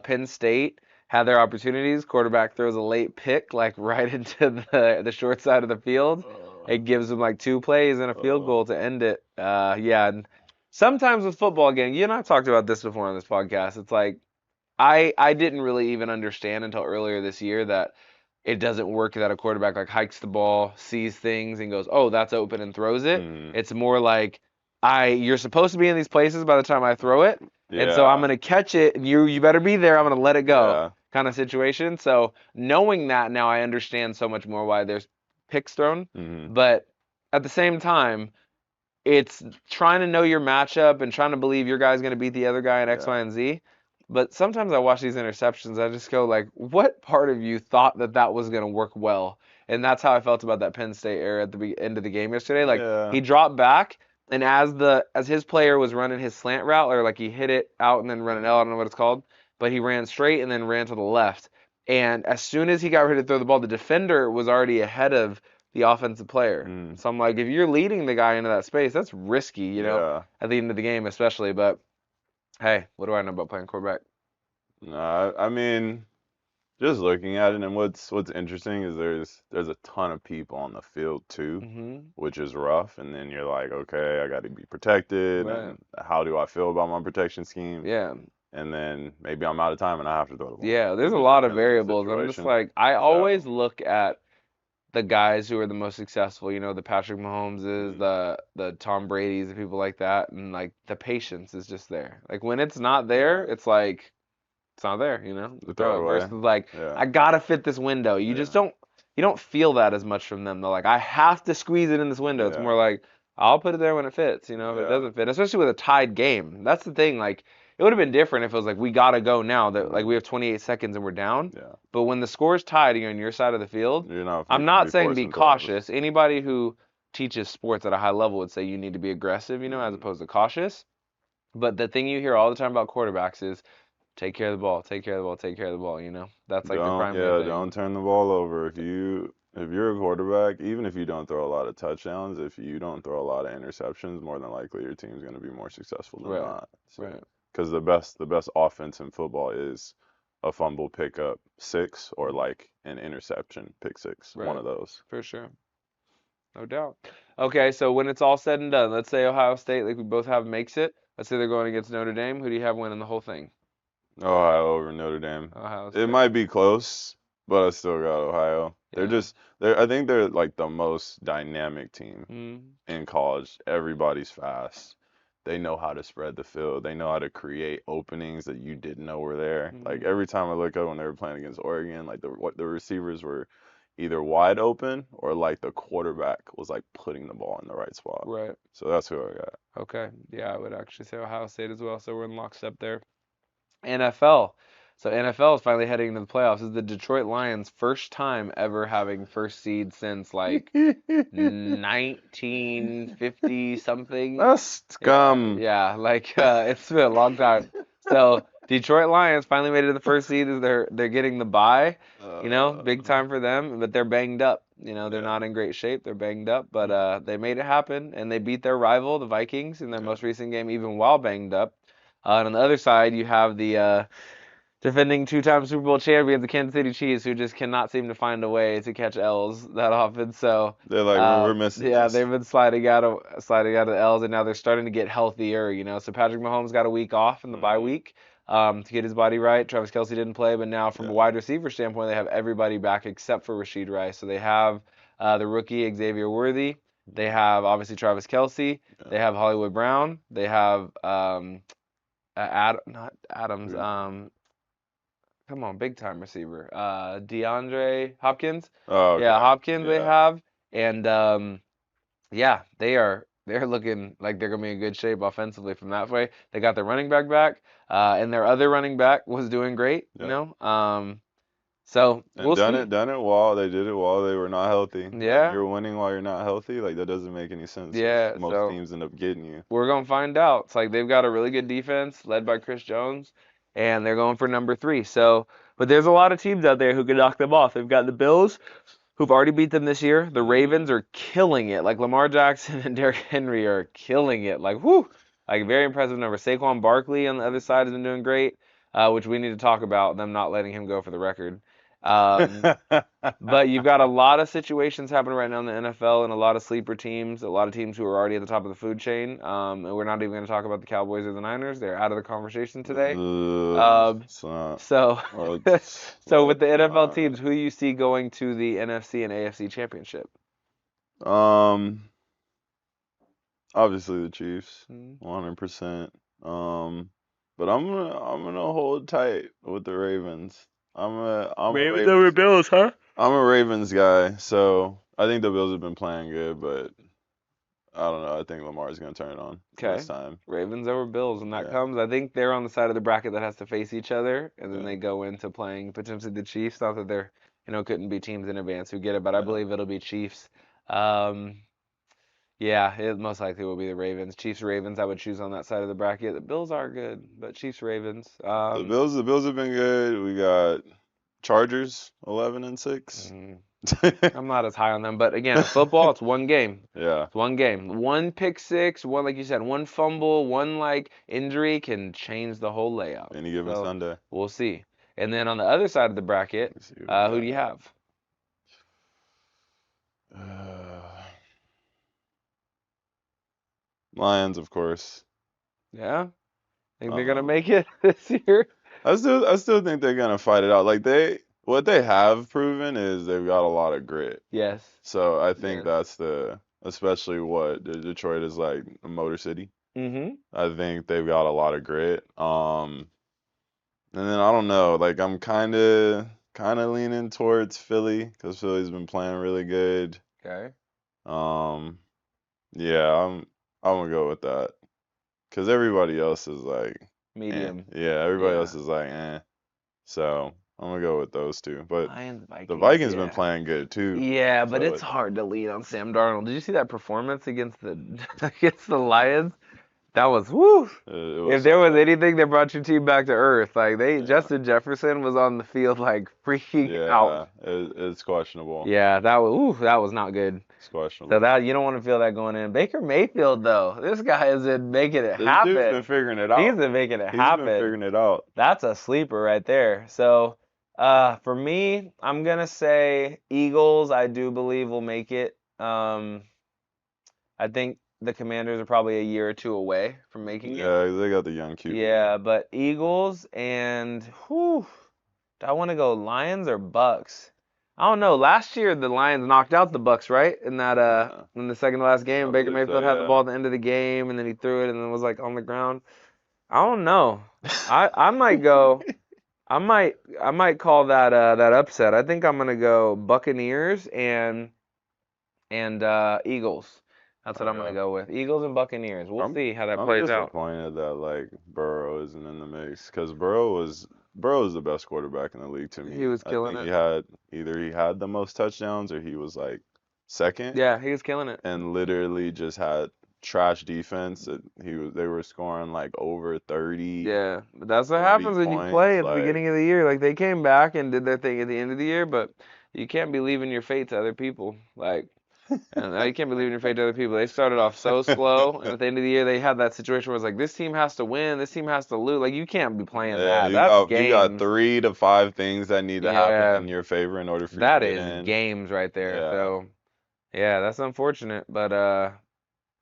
Penn State had their opportunities. Quarterback throws a late pick, like right into the short side of the field. Uh, It gives them like two plays and a field uh, goal to end it. Yeah. And sometimes with football, again, you and I talked about this before on this podcast. It's like I didn't really even understand until earlier this year that it doesn't work that a quarterback like hikes the ball, sees things, and goes, "Oh, that's open," and throws it. mm, It's more like you're supposed to be in these places by the time I throw it, and so I'm yeah, gonna catch it, and you better be there. I'm gonna let it go, yeah. kind of situation. So knowing that now, I understand so much more why there's picks thrown, hmm but at the same time it's trying to know your matchup and trying to believe your guy's going to beat the other guy in X, Y, Yeah. and Z. But sometimes I watch these interceptions, I just go like, what part of you thought that that was going to work well? And that's how I felt about that Penn State error at the end of the game yesterday. Like Yeah. he dropped back, and as his player was running his slant route, or like he hit it out and then run an L, I don't know what it's called, but he ran straight and then ran to the left. And as soon as he got ready to throw the ball, the defender was already ahead of the offensive player. Mm, So I'm like, if you're leading the guy into that space, that's risky, yeah. at the end of the game especially. But hey, what do I know about playing quarterback? No, I mean, just looking at it, and what's interesting is there's a ton of people on the field too, Hmm. which is rough. And then you're like, okay, I got to be protected, Right. and how do I feel about my protection scheme? Yeah. And then maybe I'm out of time and I have to throw the ball. Yeah. There's It a just lot of depends on the variables. I'm just situation. like, I always So, look at the guys who are the most successful, the Patrick Mahomeses, mm, the Tom Brady's, the people like that, and like the patience is just there. Like when it's not there, yeah, it's like it's not there, you the throw throw it it away. versus like Yeah, I gotta fit this window. yeah, You don't feel that as much from them. They're like, I have to squeeze it in this window. It's more yeah, like I'll put it there when it fits, if it yeah. doesn't fit, especially with a tied game. That's the thing. Like it would have been different if it was like we gotta go now that like hmm we have 28 seconds and we're down. Yeah. But when the score's tied and you're on your side of the field, You're not I'm you can't not be saying be forcing throws. cautious. Anybody who teaches sports at a high level would say you need to be aggressive, as hmm opposed to cautious. But the thing you hear all the time about quarterbacks is take care of the ball, take care of the ball, take care of the ball. That's like the primary Don't thing. turn the ball over. If you're a quarterback, even if you don't throw a lot of touchdowns, if you don't throw a lot of interceptions, more than likely your team's going to be more successful than Right, not. So, right. because the best offense in football is a fumble pickup six or Mhm. like an interception pick six, one Right, of those. for sure. No doubt. Okay, so when it's all said and done, let's say Ohio State, like we both have, makes it. Let's say they're going against Notre Dame. Who do you have winning the whole thing? Ohio over Notre Dame. Ohio It State. might be close, but I still got Ohio. Yeah. I think they're like the most dynamic team Mm, in college. Everybody's fast. They know how to spread the field. They know how to create openings that you didn't know were there. Like mm, every time I look up when they were playing against Oregon, like the receivers were either wide open or like the quarterback was like putting the ball in the right spot. Right. So that's who I got. Okay. Yeah, I would actually say Ohio State as well. So we're in lockstep there. NFL. So NFL is finally heading into the playoffs. This is the Detroit Lions' first time ever having first seed since like 1950 something. That's Yeah, scum. yeah, like it's been a long time. So Detroit Lions finally made it to the first seed. They're getting the bye, big Uh, time for them, but they're banged up. They're yeah, not in great shape. They're banged up, but they made it happen and they beat their rival, the Vikings, in their yeah. most recent game, even while banged up. And on the other side, you have the defending two-time Super Bowl champions, the Kansas City Chiefs, who just cannot seem to find a way to catch L's that often. So, They're like, we're missing yeah, this. they've been sliding out of the L's, and now they're starting to get healthier. So Patrick Mahomes got a week off in the bye Hmm. week to get his body right. Travis Kelce didn't play, but now from a Yeah, wide receiver standpoint, they have everybody back except for Rashid Rice. So they have the rookie Xavier Worthy. They have obviously Travis Kelce. yeah. They have Hollywood Brown. They have not Adams. Who- Come on, big time receiver. DeAndre Hopkins. Oh, Yeah, okay. Hopkins they Yeah. have. And yeah, they're looking like they're gonna be in good shape offensively from that way. They got their running back, and their other running back was doing great, Yep. So And we'll see. done it while they did it while they were not healthy. Like Yeah, you're winning while you're not healthy. Like that doesn't make any sense if yeah. most So teams end up getting you. we're gonna find out. It's like they've got a really good defense led by Chris Jones, and they're going for number three. So, but there's a lot of teams out there who can knock them off. They've got the Bills, who've already beat them this year. The Hmm. Ravens are killing it. Like Lamar Jackson and Derrick Henry are killing it. Like whoo, like very impressive number. Saquon Barkley on the other side has been doing great, which we need to talk about. Them not letting him go for the record. Um, but you've got a lot of situations happening right now in the NFL and a lot of sleeper teams, a lot of teams who are already at the top of the food chain. And we're not even going to talk about the Cowboys or the Niners. They're out of the conversation today. Um, It's not. so, so with Let's the NFL not. teams, who you see going to the NFC and AFC championship? Um, Obviously the Chiefs, Hmm. 100%. Um, but I'm gonna hold tight with the Ravens. Ravens over Bills, huh? I'm a Ravens guy, so I think the Bills have been playing good, but I don't know. I think Lamar's gonna turn it on Okay. this time. Ravens over Bills. When that Yeah, comes, I think they're on the side of the bracket that has to face each other, and then yeah, they go into playing potentially the Chiefs. Not that they're, couldn't be teams in advance who get it, but I yeah. believe it'll be Chiefs. Um, yeah, it most likely will be the Ravens. Chiefs, Ravens, I would choose on that side of the bracket. The Bills are good, but Chiefs, Ravens. The Bills have been good. We got Chargers 11-6. Mm, I'm not as high on them, but again, in football, it's one game. Yeah, It's one game. One pick six, one like you said, one fumble, one like injury can change the whole layout. any given So Sunday. we'll see. And then on the other side of the bracket, Let's see what we who do you got. have? Lions, of course. Yeah, think they're gonna Um, make it this year? I still think they're gonna fight it out. Like what they have proven is they've got a lot of grit. Yes, So I think yes. that's especially what Detroit is like a Motor City. Mm-hmm. I think they've got a lot of grit. And then I don't know, like I'm kind of leaning towards Philly because Philly's been playing really good. Okay. Um, yeah, I'm gonna go with that because everybody else is like, eh. Medium. Yeah, everybody Yeah. else is like, eh. So I'm gonna go with those two. But Lions, the Vikings. Vikings been Yeah. playing good too. Yeah, but So it's hard to lean on Sam Darnold. Did you see that performance against the against the Lions? That was woo. it If was there was anything that brought your team back to earth, like yeah, Justin Jefferson was on the field like freaking out. yeah, it's questionable. Yeah, that was not good. It's So questionable. that you don't want to feel that going in. Baker Mayfield though, this guy has been making it This dude's been happen. figuring it He's out. been making it He's been happen. figuring it out. That's a sleeper right there. So, for me, I'm gonna say Eagles. I do believe will make it. I think the Commanders are probably a year or two away from making it. Yeah, they got the young QB. Yeah, but Eagles and whew, do I want to go Lions or Bucks? I don't know. Last year the Lions knocked out the Bucks, right? In that Yeah, in the second to last game, I Baker believe so. Mayfield had the Yeah. ball at the end of the game and then he threw it and then was like on the ground. I don't know. I might go. I might call that upset. I think I'm gonna go Buccaneers and Eagles. That's what I'm gonna Okay. go with. Eagles and Buccaneers. We'll I'm see how that I'm plays out. disappointed that like Burrow isn't in the mix because Burrow is the best quarterback in the league to He me. was I killing think it. he had the most touchdowns or he was like second Yeah, he was killing it. and literally just had trash defense. They were scoring like over 30, Yeah, but that's what 40 happens when you play points. at the Like beginning of the year. Like they came back and did their thing at the end of the year, but you can't be leaving your fate to other people. Like, and you can't be leaving your fate to other people. They started off so slow, and at the end of the year, they had that situation where it's like this team has to win, this team has to lose. Like you can't be playing yeah, that. That's you got games. 3 to 5 things that need to happen Yeah, in your favor in order for you to that get is in. games right there. Yeah, So yeah, that's unfortunate, but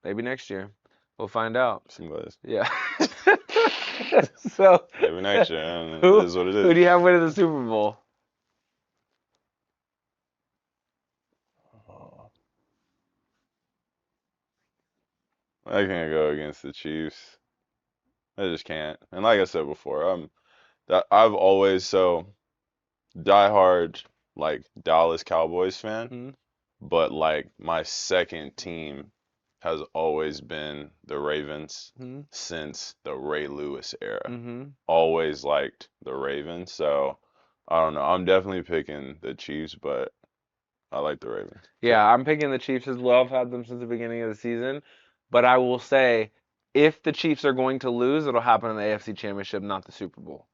maybe next year we'll find out. somebody's Yeah. So, maybe next year, and it who is what it who is. do you have winning the Super Bowl? I can't go against the Chiefs. I just can't. And like I said before, I've always diehard like Dallas Cowboys fan, Hmm. but like my second team has always been the Ravens Hmm. since the Ray Lewis era. Hmm. Always liked the Ravens, so I don't know. I'm definitely picking the Chiefs, but I like the Ravens too. Yeah, I'm picking the Chiefs as well. I've had them since the beginning of the season, but I will say if the Chiefs are going to lose, it'll happen in the AFC Championship, not the Super Bowl.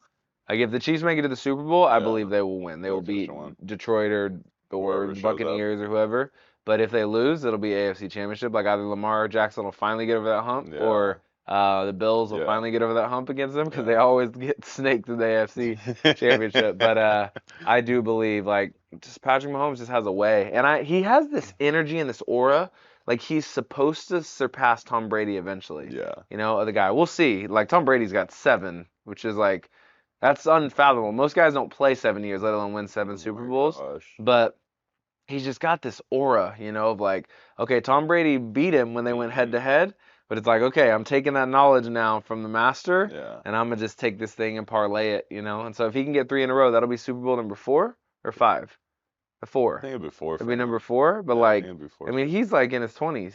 Like if the Chiefs make it to the Super Bowl, I Yeah, believe they will win. They they'll will catch beat one. Detroit or Whoever the shows up. Buccaneers or whoever. But if they lose, it'll be AFC Championship. Like either Lamar Jackson will finally get over that hump, Yeah, or the Bills will yeah, finally get over that hump against them because yeah. they always get snaked in the AFC Championship. But I do believe like just Patrick Mahomes just has a way, and he has this energy and this aura. Like he's supposed to surpass Tom Brady eventually. Yeah. You know, the guy. We'll see. Like Tom Brady's got 7, which is like that's unfathomable. Most guys don't play 7 years, let alone win seven Oh Super my Bowls. gosh. But he's just got this aura, of like, okay, Tom Brady beat him when they went head Hmm. to head, but it's like, okay, I'm taking that knowledge now from the master, Yeah. and I'm gonna just take this thing and parlay it. And so if he can get 3 in a row, that'll be Super Bowl number 4 or 5. A I 4. think it'd be 4 It'll for be number him. 4, but Yeah, I think like, it'd be I 4 mean, for him. he's like in his 20s.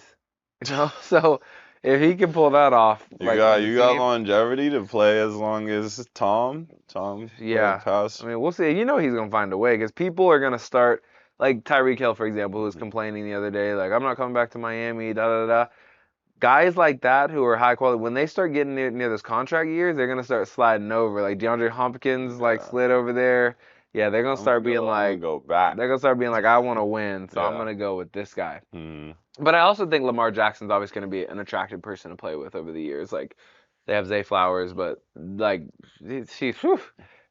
So if he can pull that off, like with the You got team. longevity to play as long as Tom. Tom played Yeah, I past. mean, we'll see. He's gonna find a way because people are gonna start like Tyreek Hill, for example, who was Hmm. complaining the other day, like I'm not coming back to Miami, da da da. Guys like that who are high quality, when they start getting near those contract years, they're gonna start sliding over. Like DeAndre Hopkins, like Yeah. slid over there. Yeah, they're gonna I'm gonna start being go. I'm gonna like, go back. I want to win, so I'm Yeah. gonna go with this guy. Hmm. But I also think Lamar Jackson's always going to be an attractive person to play with over the years. Like they have Zay Flowers, but like whew,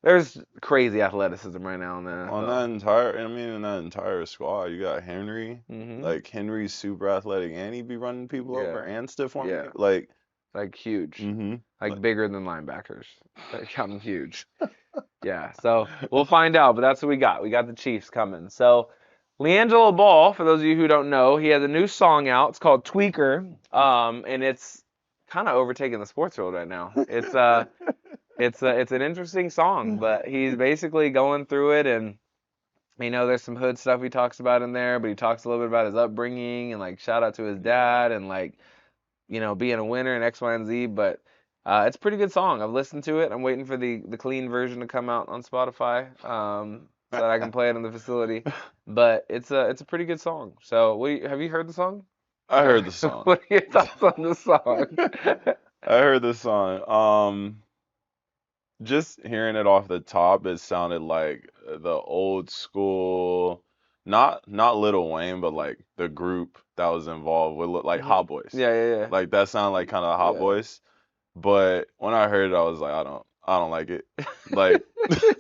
there's crazy athleticism right now in the On NFL. that entire, I mean, in that entire squad, you got Henry. Hmm. Like Henry's super athletic, and he be running people over Yeah, and stiff arming yeah, people. Like, like huge, hmm. like bigger than linebackers. Like I'm huge. Yeah, so we'll find out, but that's what we got. We got the Chiefs coming. So LeAngelo Ball, for those of you who don't know, he has a new song out. It's called Tweaker, and it's kind of overtaking the sports world right now. It's an interesting song, but he's basically going through it, and there's some hood stuff he talks about in there, but he talks a little bit about his upbringing and like shout out to his Yeah. dad and like being a winner and X, Y, and Z. But it's a pretty good song. I've listened to it. I'm waiting for the clean version to come out on Spotify, so that I can play it in the facility. But it's a pretty good song. So have you heard the song? I Or heard the song. what are your thoughts on the song? I heard the song. Just hearing it off the top, it sounded like the old school, not Lil Wayne, but like the group that was involved with like Hmm. Hot Boys. Yeah, yeah, Like that sounded like kind of Hot yeah. Boys. But when I heard it, I was like, I don't like it. Like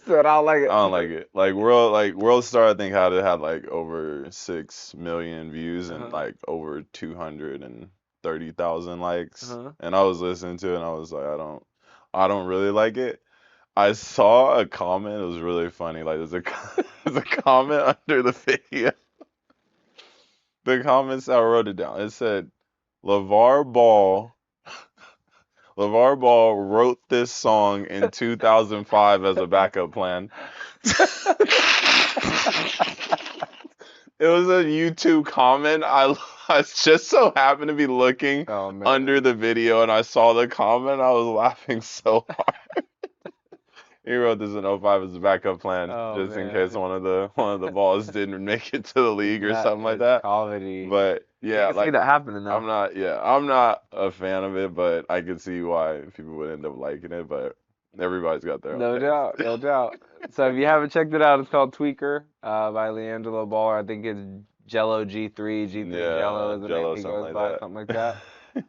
So I don't like I don't like it. it. Like World Star, I think had like over 6 million views and Uh-huh. like over 230,000 likes. Uh-huh. And I was listening to it and I was like, I don't really like it. I saw a comment. It was really funny. Like there's a comment under the video. The comments I wrote it down. It said LeVar Ball LeVar Ball wrote this song in 2005 as a backup plan. It was a YouTube comment. I just so happened to be looking Oh man. under the video and I saw the comment. I was laughing so hard. He wrote this in '05 as a backup plan, Oh just in case man. one of the balls didn't make it to the league or That something like is that. comedy. But You yeah, can see like that happening though. I'm not a fan of it, but I can see why people would end up liking it. But everybody's got their own No doubt, taste. no doubt. So if you haven't checked it out, it's called Tweaker by Leangelo Ball. I think it's Jello G3, G3 Jello Yeah, is the name Jello, he something goes like by, that. something like that.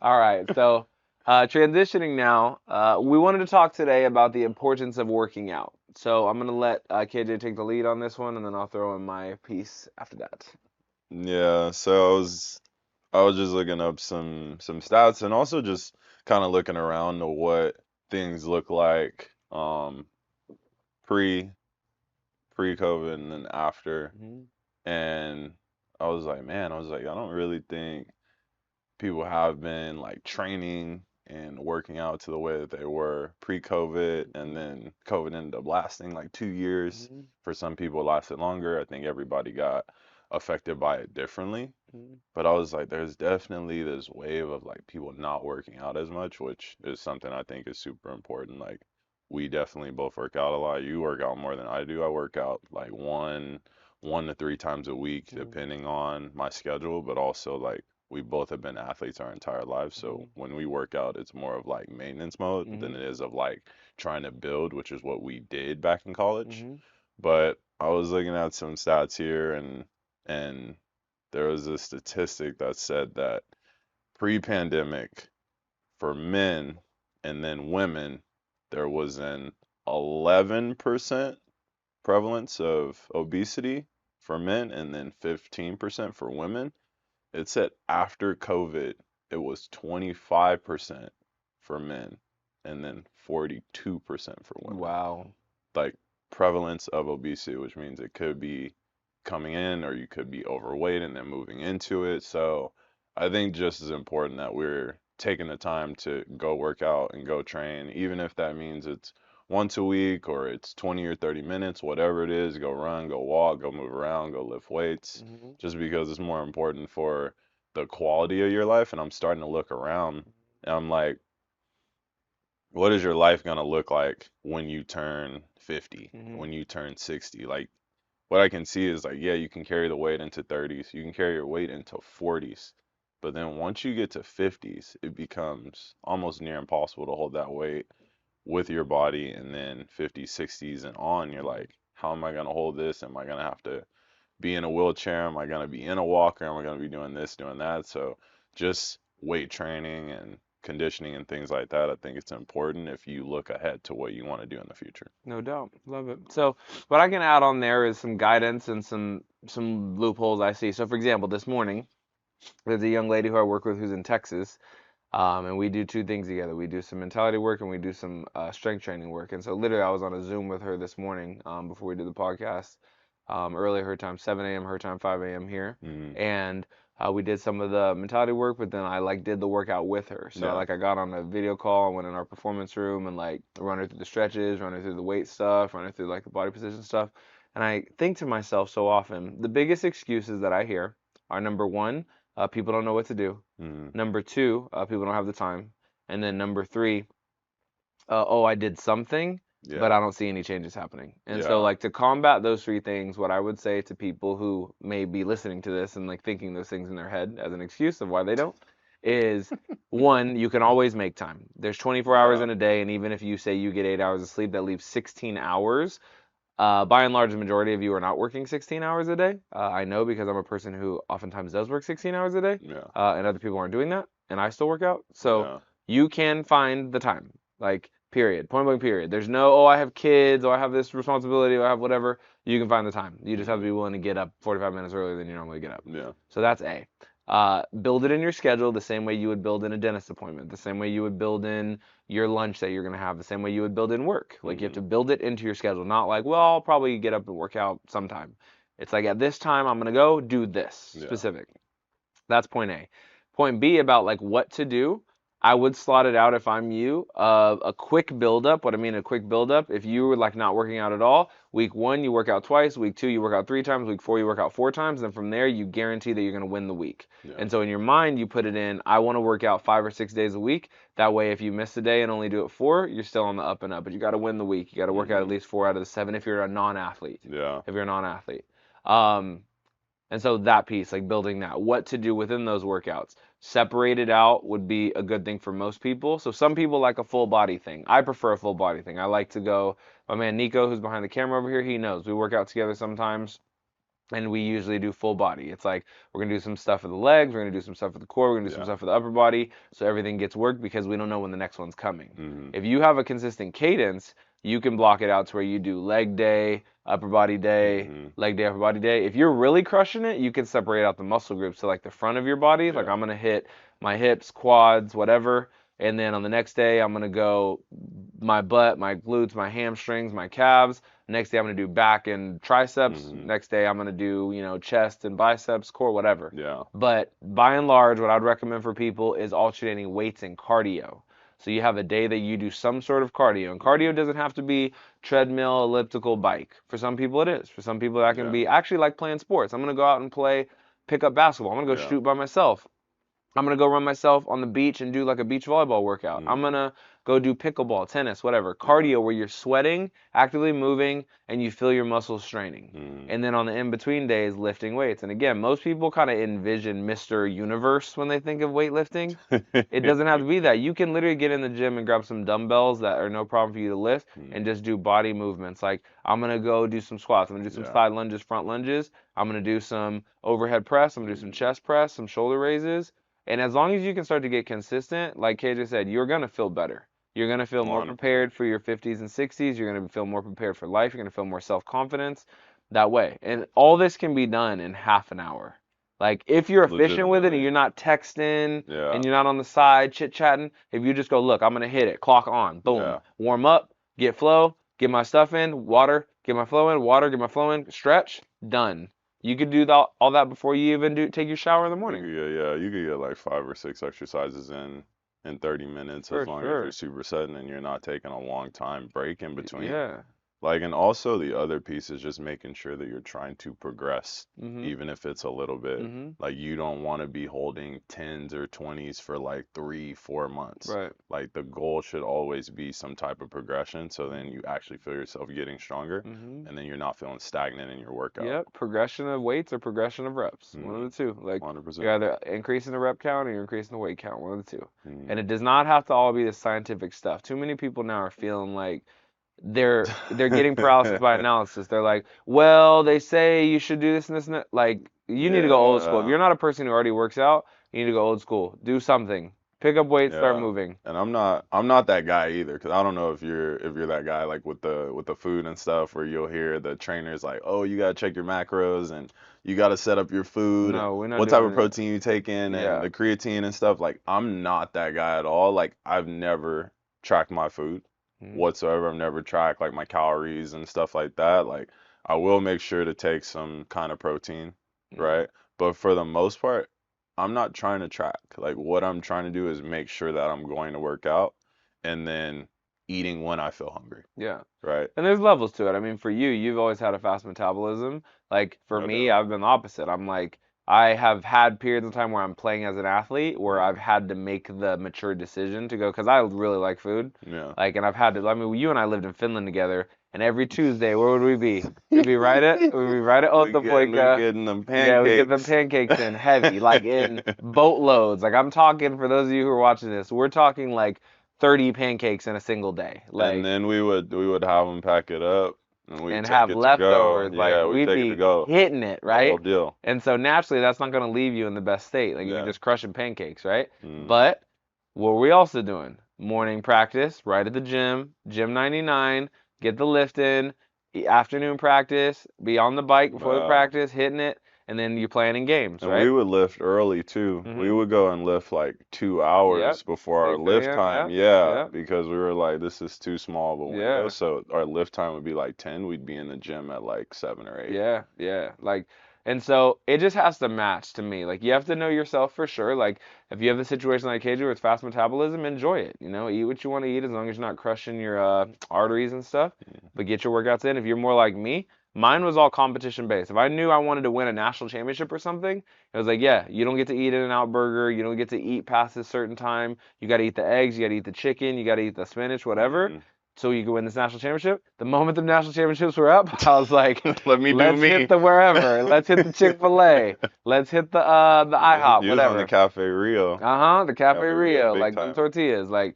All right, so transitioning now, we wanted to talk today about the importance of working out. So I'm gonna let KJ take the lead on this one, and then I'll throw in my piece after that. Yeah, so I was just looking up some stats and also just kind of looking around to what things look like pre pre-COVID and then after. Hmm. And I was like, I don't really think people have been like training and working out to the way that they were pre-COVID, and then COVID ended up lasting like 2 years. Hmm. For some people, it lasted longer. I think everybody got affected by it differently. Hmm. But I was like, there's definitely this wave of like people not working out as much, which is something I think is super important. Like, we definitely both work out a lot. You work out more than I do. I work out like one to three times a week, Hmm. depending on my schedule, but also like we both have been athletes our entire lives. So when we work out, it's more of like maintenance mode than Hmm. it is of like trying to build, which is what we did back in college. Hmm. But I was looking at some stats here and there was a statistic that said that pre-pandemic for men and then women, there was an 11% prevalence of obesity for men and then 15% for women. It said after COVID, it was 25% for men and then 42% for women. Wow. Like prevalence of obesity, which means it could be coming in or you could be overweight and then moving into it. So I think just as important that we're taking the time to go work out and go train, even if that means it's once a week or it's 20 or 30 minutes, whatever it is, go run, go walk, go move around, go lift weights, Hmm. just because it's more important for the quality of your life. And I'm starting to look around and I'm like, what is your life going to look like when you turn 50, Hmm. when you turn 60? Like, what I can see is like, yeah, you can carry the weight into 30s, you can carry your weight into 40s, but then once you get to 50s, it becomes almost near impossible to hold that weight with your body. And then 50s, 60s, and on, you're like, how am I going to hold this? Am I going to have to be in a wheelchair? Am I going to be in a walker? Am I going to be doing this, doing that? So just weight training and conditioning and things like that, I think it's important if you look ahead to what you want to do in the future. No doubt. Love it. So what I can add on there is some guidance and some loopholes I see. So for example, this morning there's a young lady who I work with who's in Texas, and we do two things together. We do some mentality work and we do some strength training work. And so literally I was on a Zoom with her this morning before we did the podcast, early her time, 7 a.m. her time, 5 a.m. here, Mm, and we did some of the mentality work, but then I like did the workout with her. So yeah. like I got on a video call, and went in our performance room and like run her through the stretches, run her through the weight stuff, run her through like the body position stuff. And I think to myself so often, the biggest excuses that I hear are number one, people don't know what to do. Mm, Number two, people don't have the time. And then number three, oh, I did something, but yeah. I don't see any changes happening. And so, Yeah. like, to combat those three things, what I would say to people who may be listening to this and like thinking those things in their head as an excuse of why they don't is one, you can always make time. There's 24 hours Yeah. in a day, and even if you say you get 8 hours of sleep, that leaves 16 hours. By and large, the majority of you are not working 16 hours a day. I know because I'm a person who oftentimes does work 16 hours a day, Yeah. and other people aren't doing that, and I still work out. So Yeah. you can find the time, like, period, point blank, period. There's no, oh, I have kids, or I have this responsibility, or I have whatever. You can find the time. You just have to Hmm. be willing to get up 45 minutes earlier than you normally get up. Yeah. So that's A. Build it in your schedule the same way you would build in a dentist appointment, the same way you would build in your lunch that you're going to have, the same way you would build in work. Like you have Hmm. to build it into your schedule, not like, well, I'll probably get up and work out sometime. It's like at this time I'm going to go do this Yeah. specific. That's point A. Point B about like what to do. I would slot it out if I'm you. A quick build-up. What I mean, a quick build-up. If you were like not working out at all, week 1 you work out twice. Week 2 you work out 3 times. Week 4 you work out 4 times. And from there you guarantee that you're going to win the week. Yeah. And so in your mind you put it in. I want to work out 5 or 6 days a week. That way, if you miss a day and only do it 4, you're still on the up and up. But you got to win the week. You got to work out at least 4 out of the 7 if you're a non-athlete. Yeah. If you're a non-athlete. Um, and so that piece, like building that, what to do within those workouts. Separated out would be a good thing for most people. So some people like a full body thing. I prefer a full body thing. I like to go, my man Nico, who's behind the camera over here, he knows. We work out together sometimes and we usually do full body. It's like we're gonna do some stuff for the legs, we're gonna do some stuff for the core, we're gonna do some Yeah. stuff for the upper body, so everything gets worked because we don't know when the next one's coming. Mm-hmm. If you have a consistent cadence, you can block it out to where you do leg day, upper body day, Mm-hmm. leg day, upper body day. If you're really crushing it, you can separate out the muscle groups to like the front of your body. Like Yeah. I'm gonna hit my hips, quads, whatever. And then on the next day, I'm gonna go my butt, my glutes, my hamstrings, my calves. Next day, I'm gonna do back and triceps. Mm-hmm. Next day, I'm gonna do, chest and biceps, core, whatever. Yeah. But by and large, what I'd recommend for people is alternating weights and cardio. So you have a day that you do some sort of cardio. And cardio doesn't have to be treadmill, elliptical, bike. For some people, it is. For some people, that can Yeah. be actually like playing sports. I'm gonna go out and play, pick up basketball. I'm gonna go Yeah. shoot by myself. I'm gonna go run myself on the beach and do like a beach volleyball workout. I'm Mm-hmm. gonna go do pickleball, tennis, whatever. Cardio where you're sweating, actively moving, and you feel your muscles straining. Mm-hmm. And then on the in-between days, lifting weights. And again, most people kind of envision Mr. Universe when they think of weightlifting. It doesn't have to be that. You can literally get in the gym and grab some dumbbells that are no problem for you to lift and just do body movements. Like I'm gonna go do some squats. I'm gonna do some Yeah. side lunges, front lunges. I'm gonna do some overhead press. I'm gonna do some chest press, some shoulder raises. And as long as you can start to get consistent, like KJ said, you're going to feel better. You're going to feel more 100%. prepared for your 50s and 60s. You're going to feel more prepared for life. You're going to feel more self-confidence that way. And all this can be done in half an hour. Like if you're efficient with it and Legitimately. you're not texting Yeah. and you're not on the side chit-chatting, if you just go, look, I'm going to hit it, clock on, boom, Yeah. warm up, get flow, get my stuff in, water, get my flow in, water, get my flow in, stretch, done. You could do all that before you even take your shower in the morning. You could get like 5 or 6 exercises in 30 minutes For as long as sure. you're supersetting and you're not taking a long time break in between. Yeah. Like, and also the other piece is just making sure that you're trying to progress, Mhm. even if it's a little bit. Mhm. Like, you don't want to be holding 10s or 20s for like 3, 4 months. Right. Like, the goal should always be some type of progression, so then you actually feel yourself getting stronger, Mhm. and then you're not feeling stagnant in your workout. Yep. Progression of weights or progression of reps. One of the two. Like 100%. you're either increasing the rep count or you're increasing the weight count. One of the two. Mhm. And it does not have to all be the scientific stuff. Too many people now are feeling like they're getting paralysis by analysis. They're like, well, they say you should do this and this and that. Like, you need to go old school. If Yeah. you're not a person who already works out, you need to go old school. Do something. Pick up weights, start Yeah. moving. And I'm not that guy either, because I don't know if you're that guy like with the food and stuff where you'll hear the trainers like, oh, you gotta check your macros and you gotta set up your food, No, we're not what type doing of it. protein you take in, Yeah. and the creatine and stuff. Like, I'm not that guy at all. Like, I've never tracked my food Mhm. whatsoever. I've never tracked like my calories and stuff like that. Like, I will make sure to take some kind of protein, right? But for the most part, I'm not trying to track. Like, what I'm trying to do is make sure that I'm going to work out and then eating when I feel hungry, Yeah. right? And there's levels to it. I mean, for you, you've always had a fast metabolism. Like for No me, doubt. I've been the opposite. I'm like, I have had periods of time where I'm playing as an athlete where I've had to make the mature decision to go because I really like food. Yeah. Like, and I've had to. I mean, you and I lived in Finland together, and every Tuesday, where would we be? We'd be right at We getting them Yeah, we get them pancakes. pancakes in heavy, like in boatloads. Like I'm talking for those of you who are watching this, we're talking like 30 pancakes in a single day. And Like then we would have them pack it up and we'd and take have it to go. leftovers. Like Yeah, we'd we'd take it to be go. hitting it, The whole right? deal. And so naturally, that's not going to leave you in the best state. Like you're Yeah. just crushing pancakes, right? Mm. But what are we also doing? Morning practice, right at the gym 99, get the lift in, afternoon practice, be on the bike before the Wow. practice, hitting it, and then you're playing in games, And right? we would lift early too. We Mhm. would go and lift like 2 Yep. hours before our 6 lift a.m. time. Yep. Yeah, Yep. because we were like, this is too small of a window. Yeah. So our lift time would be like 10. We'd be in the gym at like 7 or 8. Yeah. Yeah. Like And so it just has to match to me. Like you have to know yourself for sure. Like if you have a situation like KJ with fast metabolism, enjoy it. You know, eat what you want to eat as long as you're not crushing your arteries and stuff. But get your workouts in. If you're more like me, mine was all competition based. If I knew I wanted to win a national championship or something, it was like, yeah, you don't get to eat In-N-Out burger. You don't get to eat past a certain time. You got to eat the eggs. You got to eat the chicken. You got to eat the spinach, whatever. Mhm. So you can win this national championship. The moment the national championships were up, I was like, Let me do let's me. hit the wherever. Let's hit the Chick-fil-A. Let's hit the IHOP, You was on the whatever. Cafe Rio. Uh-huh, the Cafe Cafe Rio, Rio, big like them time. tortillas. Like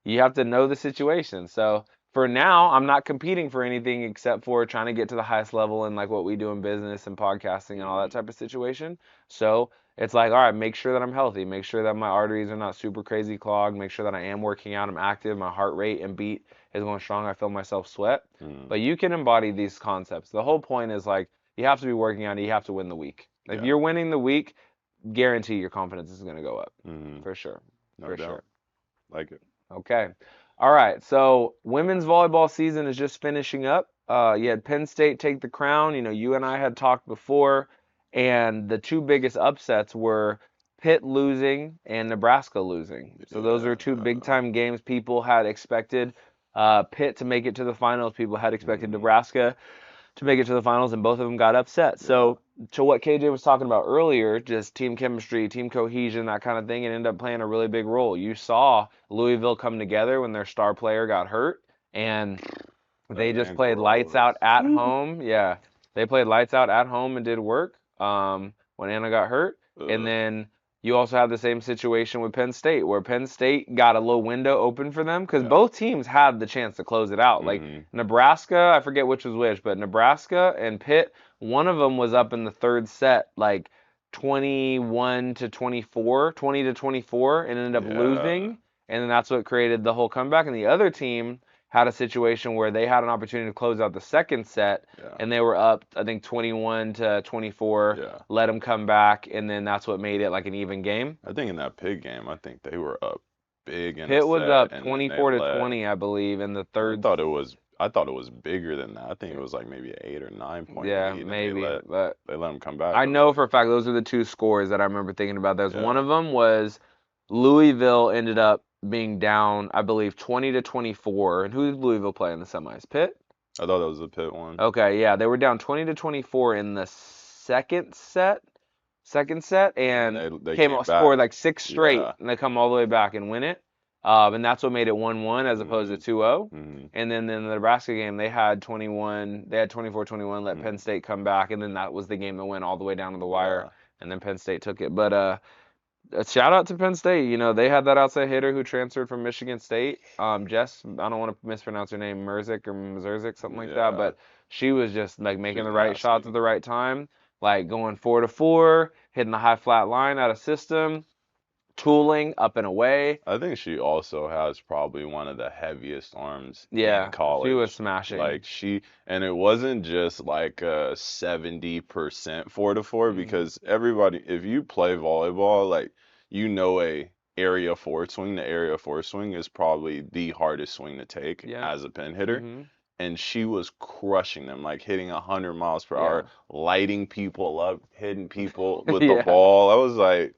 you have to know the situation. So for now, I'm not competing for anything except for trying to get to the highest level in like what we do in business and podcasting and all that Mhm. type of situation. So it's like, all right, make sure that I'm healthy, make sure that my arteries are not super crazy clogged, make sure that I am working out, I'm active, my heart rate and beat is going strong, I feel myself sweat. Mhm. But you can embody these concepts. The whole point is like you have to be working out, you have to win the week. If Yeah. you're winning the week, guarantee your confidence is going to go up. Mhm. For sure. No For sure. doubt. Like it. Okay. All right. So women's volleyball season is just finishing up. You had Penn State take the crown. You know, you and I had talked before, and the two biggest upsets were Pitt losing and Nebraska losing. So those are two big Yeah. time games people had expected Pitt to make it to the finals. People had expected Mhm. Nebraska to make it to the finals, and both of them got upset. Yeah. So, to what KJ was talking about earlier, just team chemistry, team cohesion, that kind of thing, it ended up playing a really big role. You saw Louisville come together when their star player got hurt, and they That just ankle played lights out roll at was. home. Yeah, they played lights out at home and did work when Anna got hurt. And Ugh. then you also have the same situation with Penn State, where Penn State got a little window open for them because Yeah. both teams had the chance to close it out. Like Mhm. Nebraska, I forget which was which, but Nebraska and Pitt, one of them was up in the third set, like 21 to 24, 20 to 24, and ended up Yeah. losing. And then that's what created the whole comeback. And the other team had a situation where they had an opportunity to close out the second set Yeah. and they were up, I think 21 to 24, Yeah. let them come back, and then that's what made it like an even game. I think in that pig game, I think they were up big in a Pitt was set, up and then they 24 to let. 20, I believe, in the I third. thought it was. I thought it was bigger than that. I think it was like maybe an 8 or 9 point Yeah, lead, and they maybe, let but they let them come back. I I was know like, for a fact those are the two scores that I remember thinking about. There's one yeah. of them was Louisville ended up being down, I believe, 20 to 24. And who did Louisville play in the semis? Pitt? I thought that was the Pitt one. Okay, yeah, they were down 20 to 24 in the second set, And and they came came out back. scored like six straight, Yeah. and they come all the way back and win it. And that's what made it 1-1 as opposed to Mhm. 2-0. Mhm. And then in the Nebraska game, they had 21, they had 24-21, let Penn Mhm. State come back, and then that was the game that went all the way down to the wire, Yeah. and then Penn State took it. But a shout out to Penn State. You know, they had that outside hitter who transferred from Michigan State. Jess, I don't want to mispronounce her name, Merzik or Mzerzik, something like that, Yeah. but she was just like making She's the right shots at nasty. the right time, like going 4-to-4, hitting the high flat line out of system, tooling up and away. I think she also has probably one of the heaviest arms in Yeah, she was college. smashing. Like and it wasn't just like a 70% 4-to-4 Hmm. because everybody, if you play volleyball, like a area four swing, the area four swing is probably the hardest swing to take Yeah. as a pin hitter. Hmm. And she was crushing them, like hitting 100 miles per Yeah. hour, lighting people up, hitting people with the Yeah. ball. I was like,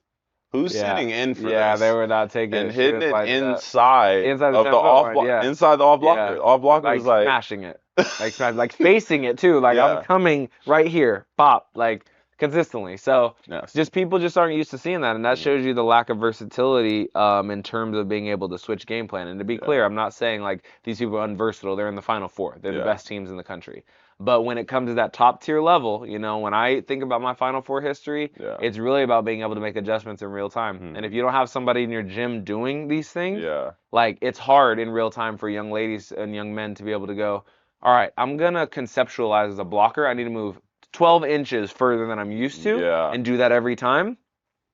who's Yeah. sitting in for Yeah, they this? were not taking And it. She hitting was it lighting it up. inside Inside the of the 10-foot line, yeah. inside the off blocker. Yeah. The off blocker was Like like, smashing it. Like facing it too. Like I'm yeah, coming right here. Pop. Like consistently. So nasty. just people just aren't used to seeing that. And that shows Mm, you the lack of versatility in terms of being able to switch game plan. And to be clear, yeah, I'm not saying like these people are unversatile. They're in the Final Four. They're the yeah, best teams in the country. But when it comes to that top tier level, you know, when I think about my Final Four history, yeah, it's really about being able to make adjustments in real time. And if hmm you don't have somebody in your gym doing these things, yeah, like it's hard in real time for young ladies and young men to be able to go, all right, I'm gonna conceptualize as a blocker. I need to move 12 inches further than I'm used to yeah, and do that every time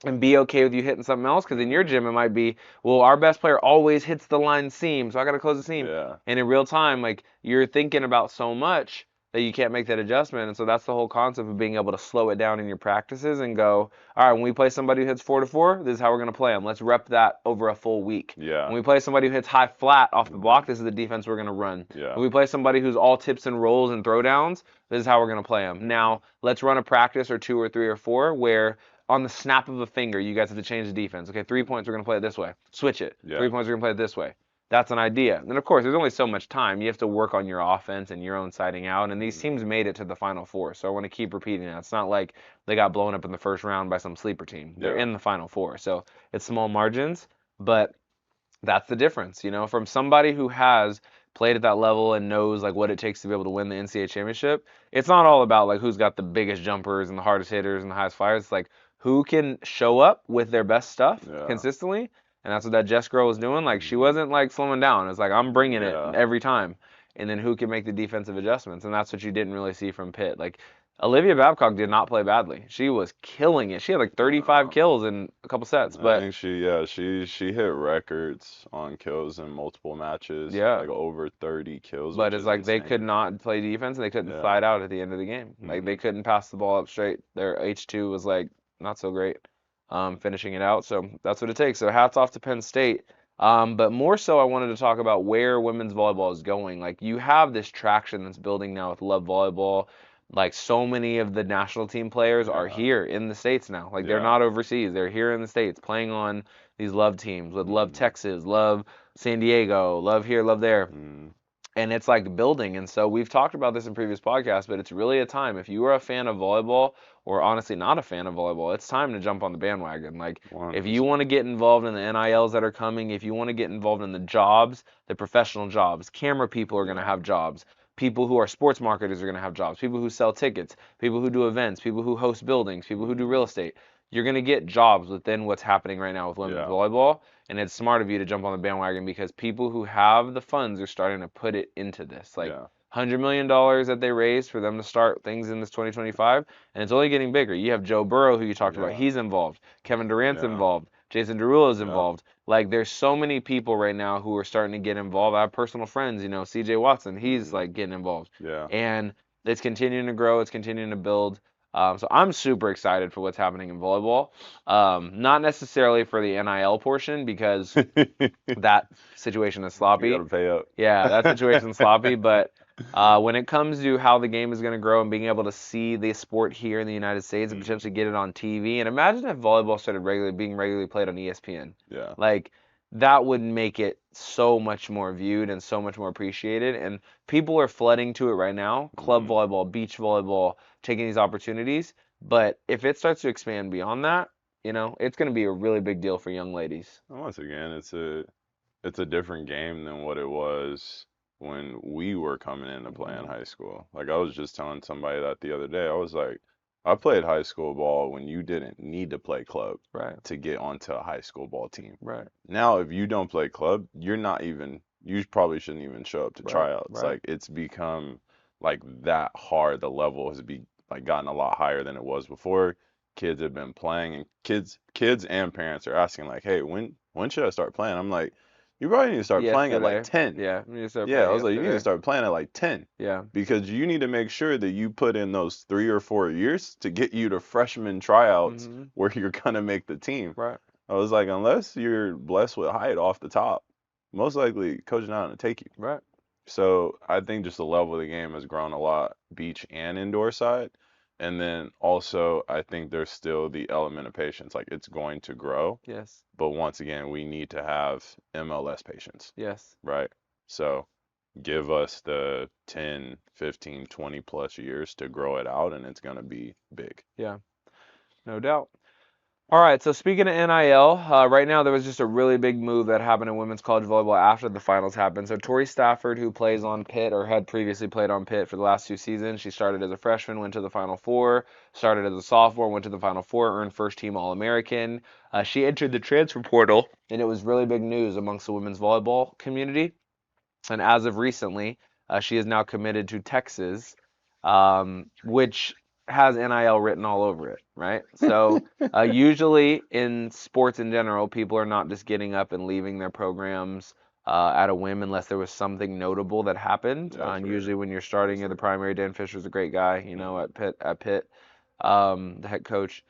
and be okay with you hitting something else. Because in your hmm gym, it might be, well, our best player always hits the line seam, so I got to close the seam. yeah, And in real time, like you're thinking about so much that you can't make that adjustment. And so that's the whole concept of being able to slow it down in your practices and go, all right, when we play somebody who hits 4-4, this is how we're going to play them. Let's rep that over a full week. Yeah. When we play somebody who hits high flat off the block, this is the defense we're going to run. Yeah. When we play somebody who's all tips and rolls and throwdowns, this is how we're going to play them. Now, let's run a practice or 2 or 3 or 4 where on the snap of a finger, you guys have to change the defense. Okay, 3 points, we're going to play it this way. Switch it. Yeah. 3 points, we're going to play it this way. That's an idea. And of course, there's only so much time. You have to work on your offense and your own siding out. And these teams made it to the Final Four. So I want to keep repeating that. It's not like they got blown up in the first round by some sleeper team. They're in the Final Four. So it's small margins, but that's the difference, from somebody who has played at that level and knows like what it takes to be able to win the NCAA championship. It's not all about like who's got the biggest jumpers and the hardest hitters and the highest flyers. It's like who can show up with their best stuff consistently. And that's what that Jess girl was doing. Like she wasn't like slowing down. It's like I'm bringing it every time. And then who can make the defensive adjustments? And that's what you didn't really see from Pitt. Like Olivia Babcock did not play badly. She was killing it. She had like 35 kills in a couple sets. But I think she hit records on kills in multiple matches. Yeah. Like over 30 kills. But which it's is like they insane. could not play defense and they couldn't slide out at the end of the game. Like they couldn't pass the ball up straight. Their H2 was like not so great finishing it out. So that's what it takes. So hats off to Penn State. But more so, I wanted to talk about where women's volleyball is going. Like you have this traction that's building now with Love Volleyball. Like so many of the national team players are here in the States now. Like they're not overseas. They're here in the States playing on these Love teams with Love Texas, Love San Diego, Love here, Love there. And it's like building. And so we've talked about this in previous podcasts, but it's really a time. If you are a fan of volleyball or honestly not a fan of volleyball, it's time to jump on the bandwagon. Like 100%. if you want to get involved in the NILs that are coming, if you want to get involved in the jobs, the professional jobs, camera people are going to have jobs. People who are sports marketers are going to have jobs. People who sell tickets, people who do events, people who host buildings, people who do real estate. You're going to get jobs within what's happening right now with women's volleyball. And it's smart of you to jump on the bandwagon because people who have the funds are starting to put it into this. Like $100 million that they raised for them to start things in this 2025. And it's only getting bigger. You have Joe Burrow, who you talked about. He's involved. Kevin Durant's involved. Jason Derulo's involved. Like there's so many people right now who are starting to get involved. I have personal friends, CJ Watson, he's like getting involved. And it's continuing to grow, it's continuing to build. So I'm super excited for what's happening in volleyball. Not necessarily for the NIL portion because that situation is sloppy. You gotta pay up. Yeah, that situation's sloppy, but when it comes to how the game is going to grow and being able to see the sport here in the United States and potentially get it on TV, and imagine if volleyball started being regularly played on ESPN. Yeah. Like that would make it so much more viewed and so much more appreciated. And people are flooding to it right now. Club volleyball, beach volleyball, taking these opportunities. But if it starts to expand beyond that, it's going to be a really big deal for young ladies. Once again, it's a different game than what it was when we were coming into playing high school. Like I was just telling somebody that the other day. I was like, I played high school ball when you didn't need to play club to get onto a high school ball team. Now, if you don't play club, you probably shouldn't even show up to tryouts. Like it's become like that hard. The level has gotten a lot higher than it was before. Kids have been playing, and kids and parents are asking like, hey, when should I start playing? I'm like, you probably need to start playing at like 10. Yeah, you need to start I was like, you need to start playing at like 10. Yeah. Because you need to make sure that you put in those 3 or 4 years to get you to freshman tryouts where you're gonna make the team. Right. I was like, unless you're blessed with height off the top, most likely coach's not gonna take you. Right. So I think just the level of the game has grown a lot, beach and indoor side. And then also, I think there's still the element of patience. Like, it's going to grow. Yes. But once again, we need to have MLS patience. Yes. Right? So give us the 10, 15, 20 plus years to grow it out, and it's going to be big. Yeah. No doubt. All right, so speaking of NIL, right now there was just a really big move that happened in women's college volleyball after the finals happened. So Tori Stafford, who plays on Pitt or had previously played on Pitt for the last 2 seasons, she started as a freshman, went to the Final Four, started as a sophomore, went to the Final Four, earned first-team All-American. She entered the transfer portal, and it was really big news amongst the women's volleyball community. And as of recently, she is now committed to Texas, which has NIL written all over it, right? So usually in sports in general, people are not just getting up and leaving their programs at a whim unless there was something notable that happened. Yeah, And for usually when you're starting at the sure. primary, Dan Fisher's a great guy, Mhm. at Pitt, the head coach.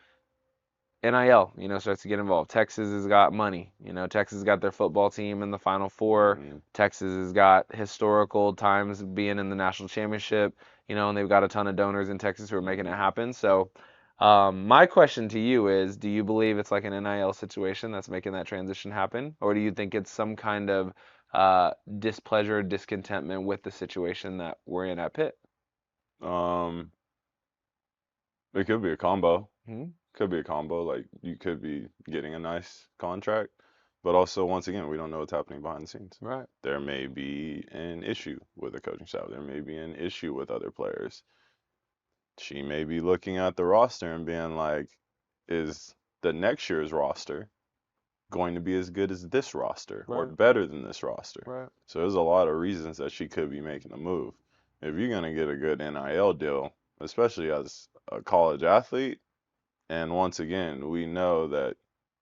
NIL, starts to get involved. Texas has got money. Texas has got their football team in the Final Four. Mhm. Texas has got historical times being in the national championship, and they've got a ton of donors in Texas who are making it Mhm. happen. So, my question to you is, do you believe it's like an NIL situation that's making that transition happen? Or do you think it's some kind of displeasure, discontentment with the situation that we're in at Pitt? Um, it could be a combo. Hmm. Could be a combo. Like you could be getting a nice contract, but also once again, we don't know what's happening behind the scenes. Right. There may be an issue with the coaching staff. There may be an issue with other players. She may be looking at the roster and being like, is the next year's roster going to be as good as this roster or Right. better than this roster? Right. So there's a lot of reasons that she could be making a move. If you're going to get a good NIL deal, especially as a college athlete, and once again, we know that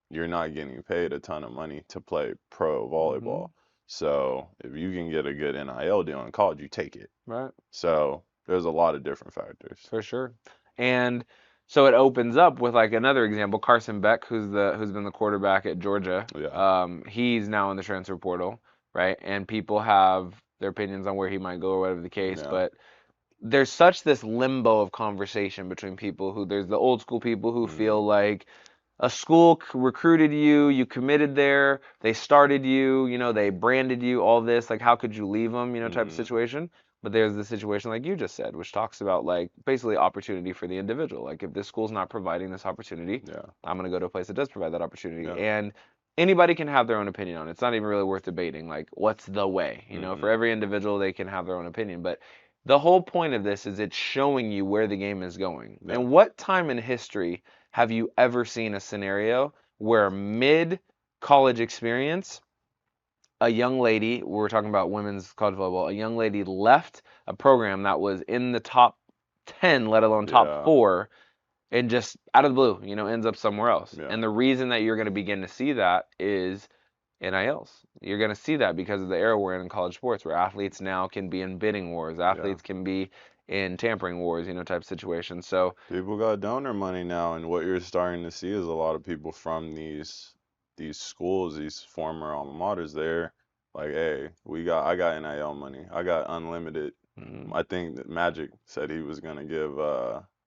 you're not getting paid a ton of money to play pro Hmm. volleyball. So if you can get a good NIL deal in college, you take it. Right. So there's a lot of different factors. For sure. And so it opens up with like another example, Carson Beck, who's been the quarterback at Georgia. Yeah. He's now in the transfer portal, right? And people have their opinions on where he might go or whatever the case, Yeah. but there's such this limbo of conversation between people who there's the old school people who Mm-hmm. feel like a school recruited you, you committed there, they started you, they branded you, all this, like how could you leave them, type of Mm-hmm. situation. But there's the situation like you just said, which talks about like basically opportunity for the individual. Like if this school's not providing this opportunity, Yeah. I'm gonna go to a place that does provide that opportunity. Yeah. And anybody can have their own opinion on it. It's not even really worth debating. Like what's the way? Mm-hmm. For every individual, they can have their own opinion. But the whole point of this is it's showing you where the game is going. Yeah. And what time in history have you ever seen a scenario where mid college experience, a young lady, we're talking about women's college volleyball, a young lady left a program that was in the top 10, let alone top Yeah. 4, and just out of the blue, ends up somewhere else. Yeah. And the reason that you're going to begin to see that is NILs. You're going to see that because of the era we're in college sports, where athletes now can be in bidding wars, Yeah. athletes can be in tampering wars, type situations. So, People got donor money now, and what you're starting to see is a lot of people from these schools, these former alma maters, they're like, hey, I got NIL money. I got unlimited. mm, I think that Magic said he was gonna give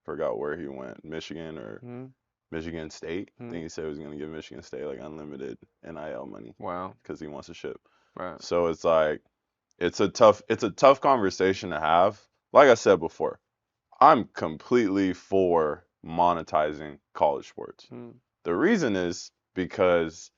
forgot where he went, Michigan or mm, Michigan State. I mm, think he said he was gonna give Michigan State like unlimited NIL money wow, because he wants to ship. right, So it's like it's a tough conversation to have. Like I said before, I'm completely for monetizing college sports. mm, The reason is because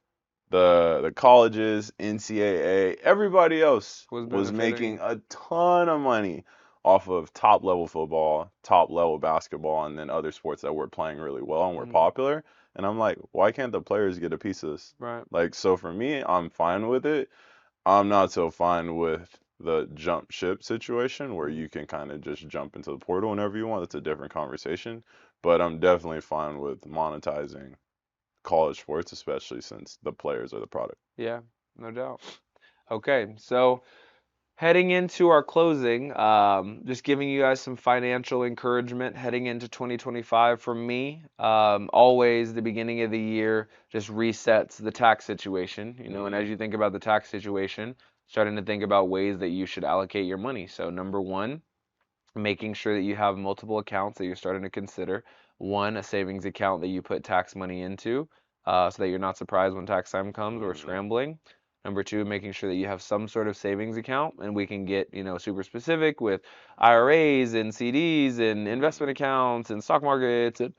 the colleges, NCAA, everybody else was was benefiting, making a ton of money off of top level football, top level basketball, and then other sports that were playing really well and were mm, popular. And I'm like, why can't the players get a piece of this? right, Like, so for me, I'm fine with it. I'm not so fine with the jump ship situation where mm, you can kind of just jump into the portal whenever you want. It's a different conversation. But I'm definitely fine with monetizing college sports, especially since the players are the product. yeah, no doubt. Okay, so heading into our closing, just giving you guys some financial encouragement heading into 2025 from me. Always the beginning of the year just resets the tax situation, and Mm-hmm. as you think about the tax situation, starting to think about ways that you should allocate your money. So, number one, making sure that you have multiple accounts that you're starting to consider. One, a savings account that you put tax money into, so that you're not surprised when tax time comes or Mm-hmm. scrambling. Number two, making sure that you have some sort of savings account, and we can get, super specific with IRAs and CDs and investment Mm-hmm. accounts and stock markets and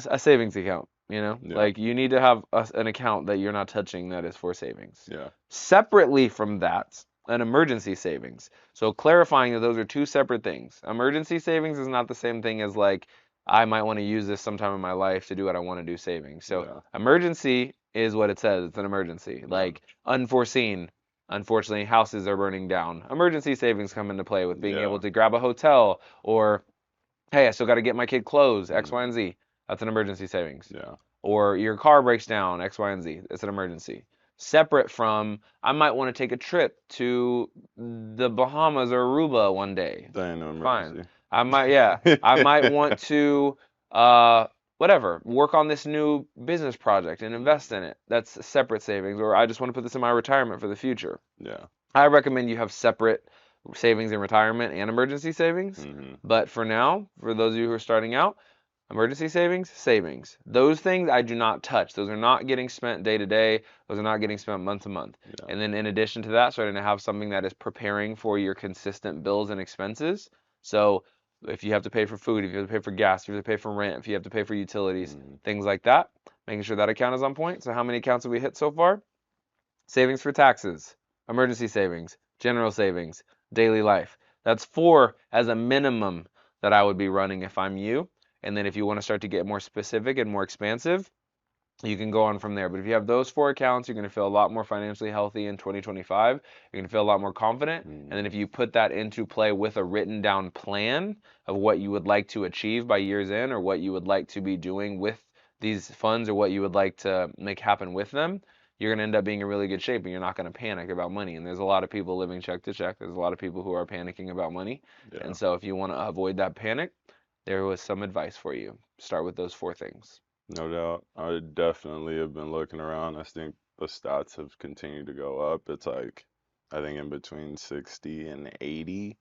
a savings account. Yeah. Like you need to have an account that you're not touching that is for savings. Yeah. Separately from that, an emergency savings. So clarifying that those are two separate things. Emergency savings is not the same thing as like I might want to use this sometime in my life to do what I want to do savings. So Yeah. emergency is what it says. It's an emergency. Yeah. Like unforeseen. Unfortunately, houses are burning down. Emergency savings come into play with being able Yeah. to grab a hotel or hey, I still got to get my kid clothes, X, Y, and Mm-hmm. Z. That's an emergency savings. Yeah. Or your car breaks down, X, Y, and Z. It's an emergency. separate from I might want to take a trip to the Bahamas or Aruba one day. That ain't no Fine. emergency. I might want to whatever, work on this new business project and invest in it. That's separate savings, or I just want to put this in my retirement for the future. Yeah. I recommend you have separate savings in retirement and emergency savings. Mm-hmm. But for now, for those of you who are starting out, emergency savings. Those things I do not touch. Those are not getting spent day to day. Those are not getting spent month to month. Yeah. And then in addition to that, starting to have something that is preparing for your consistent bills and expenses. So if you have to pay for food, if you have to pay for gas, if you have to pay for rent, if you have to pay for utilities, things like that, making sure that account is on point. So how many accounts have we hit so far? Savings for taxes, emergency savings, general savings, daily life. That's 4 as a minimum that I would be running if I'm you. And then if you want to start to get more specific and more expansive, you can go on from there. But if you have those 4 accounts, you're going to feel a lot more financially healthy in 2025. You're going to feel a lot more confident. And then if you put that into play with a written down plan of what you would like to achieve by year's end, or what you would like to be doing with these funds, or what you would like to make happen with them, you're going to end up being in really good shape, and you're not going to panic about money. And there's a lot of people living check to check. There's a lot of people who are panicking about money. Yeah. And so if you want to avoid that panic, there was some advice for you. Start with those 4 things. No doubt. I definitely have been looking around. I think the stats have continued to go up. It's like, I think in between 60 and 80%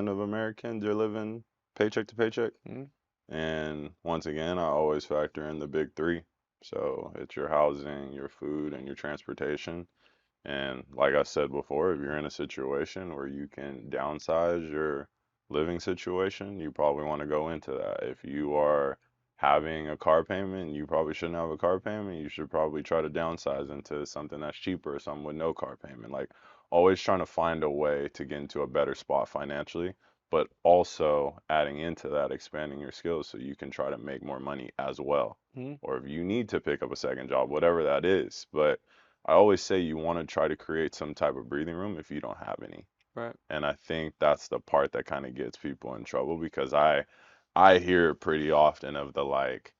of Americans are living paycheck to paycheck. Mhm. And once again, I always factor in the big 3. So it's your housing, your food, and your transportation. And like I said before, if you're in a situation where you can downsize your living situation, you probably want to go into that. If you are having a car payment, you probably shouldn't have a car payment. You should probably try to downsize into something that's cheaper, something with no car payment. Like always trying to find a way to get into a better spot financially, but also adding into that, expanding your skills so you can try to make more money as well. Mhm. Or if you need to pick up a second job, whatever that is. But I always say you want to try to create some type of breathing room if you don't have any. Right. And I think that's the part that kind of gets people in trouble because I hear it pretty often of the like,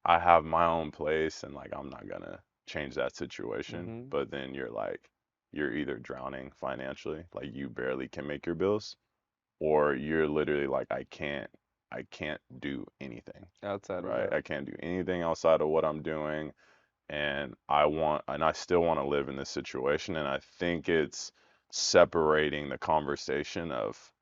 I have my own place and like I'm not gonna change that situation. Mhm. But then you're like, you're either drowning financially, like you barely can make your bills, or you're literally like, I can't do anything, Outside of right? that. I can't do anything outside of what I'm doing, and I still want to live in this situation. And I think it's separating the conversation of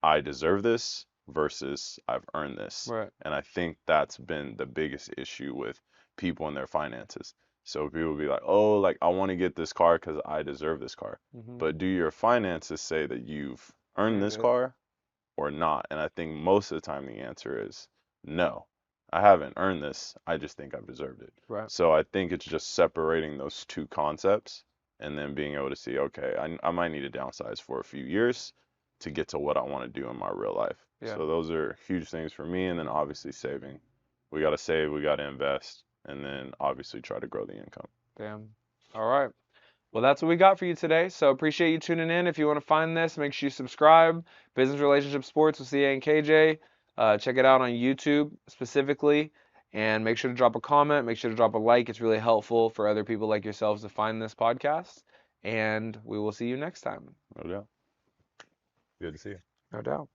I deserve this versus I've earned this. Right. And I think that's been the biggest issue with people and their finances. So people be like, oh, like I want to get this car because I deserve this car. Mhm. But do your finances say that you've earned Earned this it. car or not? And I think most of the time the answer is no. I haven't earned this. I just think I've deserved it. Right. So I think it's just separating those 2 concepts and then being able to see, okay, I might need to downsize for a few years to get to what I want to do in my real life. Yeah. So those are huge things for me. And then obviously saving. We got to save, we got to invest, and then obviously try to grow the income. Damn. All right. Well, that's what we got for you today. So appreciate you tuning in. If you want to find this, make sure you subscribe. Business Relationship Sports with CA and KJ. Check it out on YouTube specifically. And make sure to drop a comment. Make sure to drop a like. It's really helpful for other people like yourselves to find this podcast. And we will see you next time. No doubt. Good to see you. No doubt.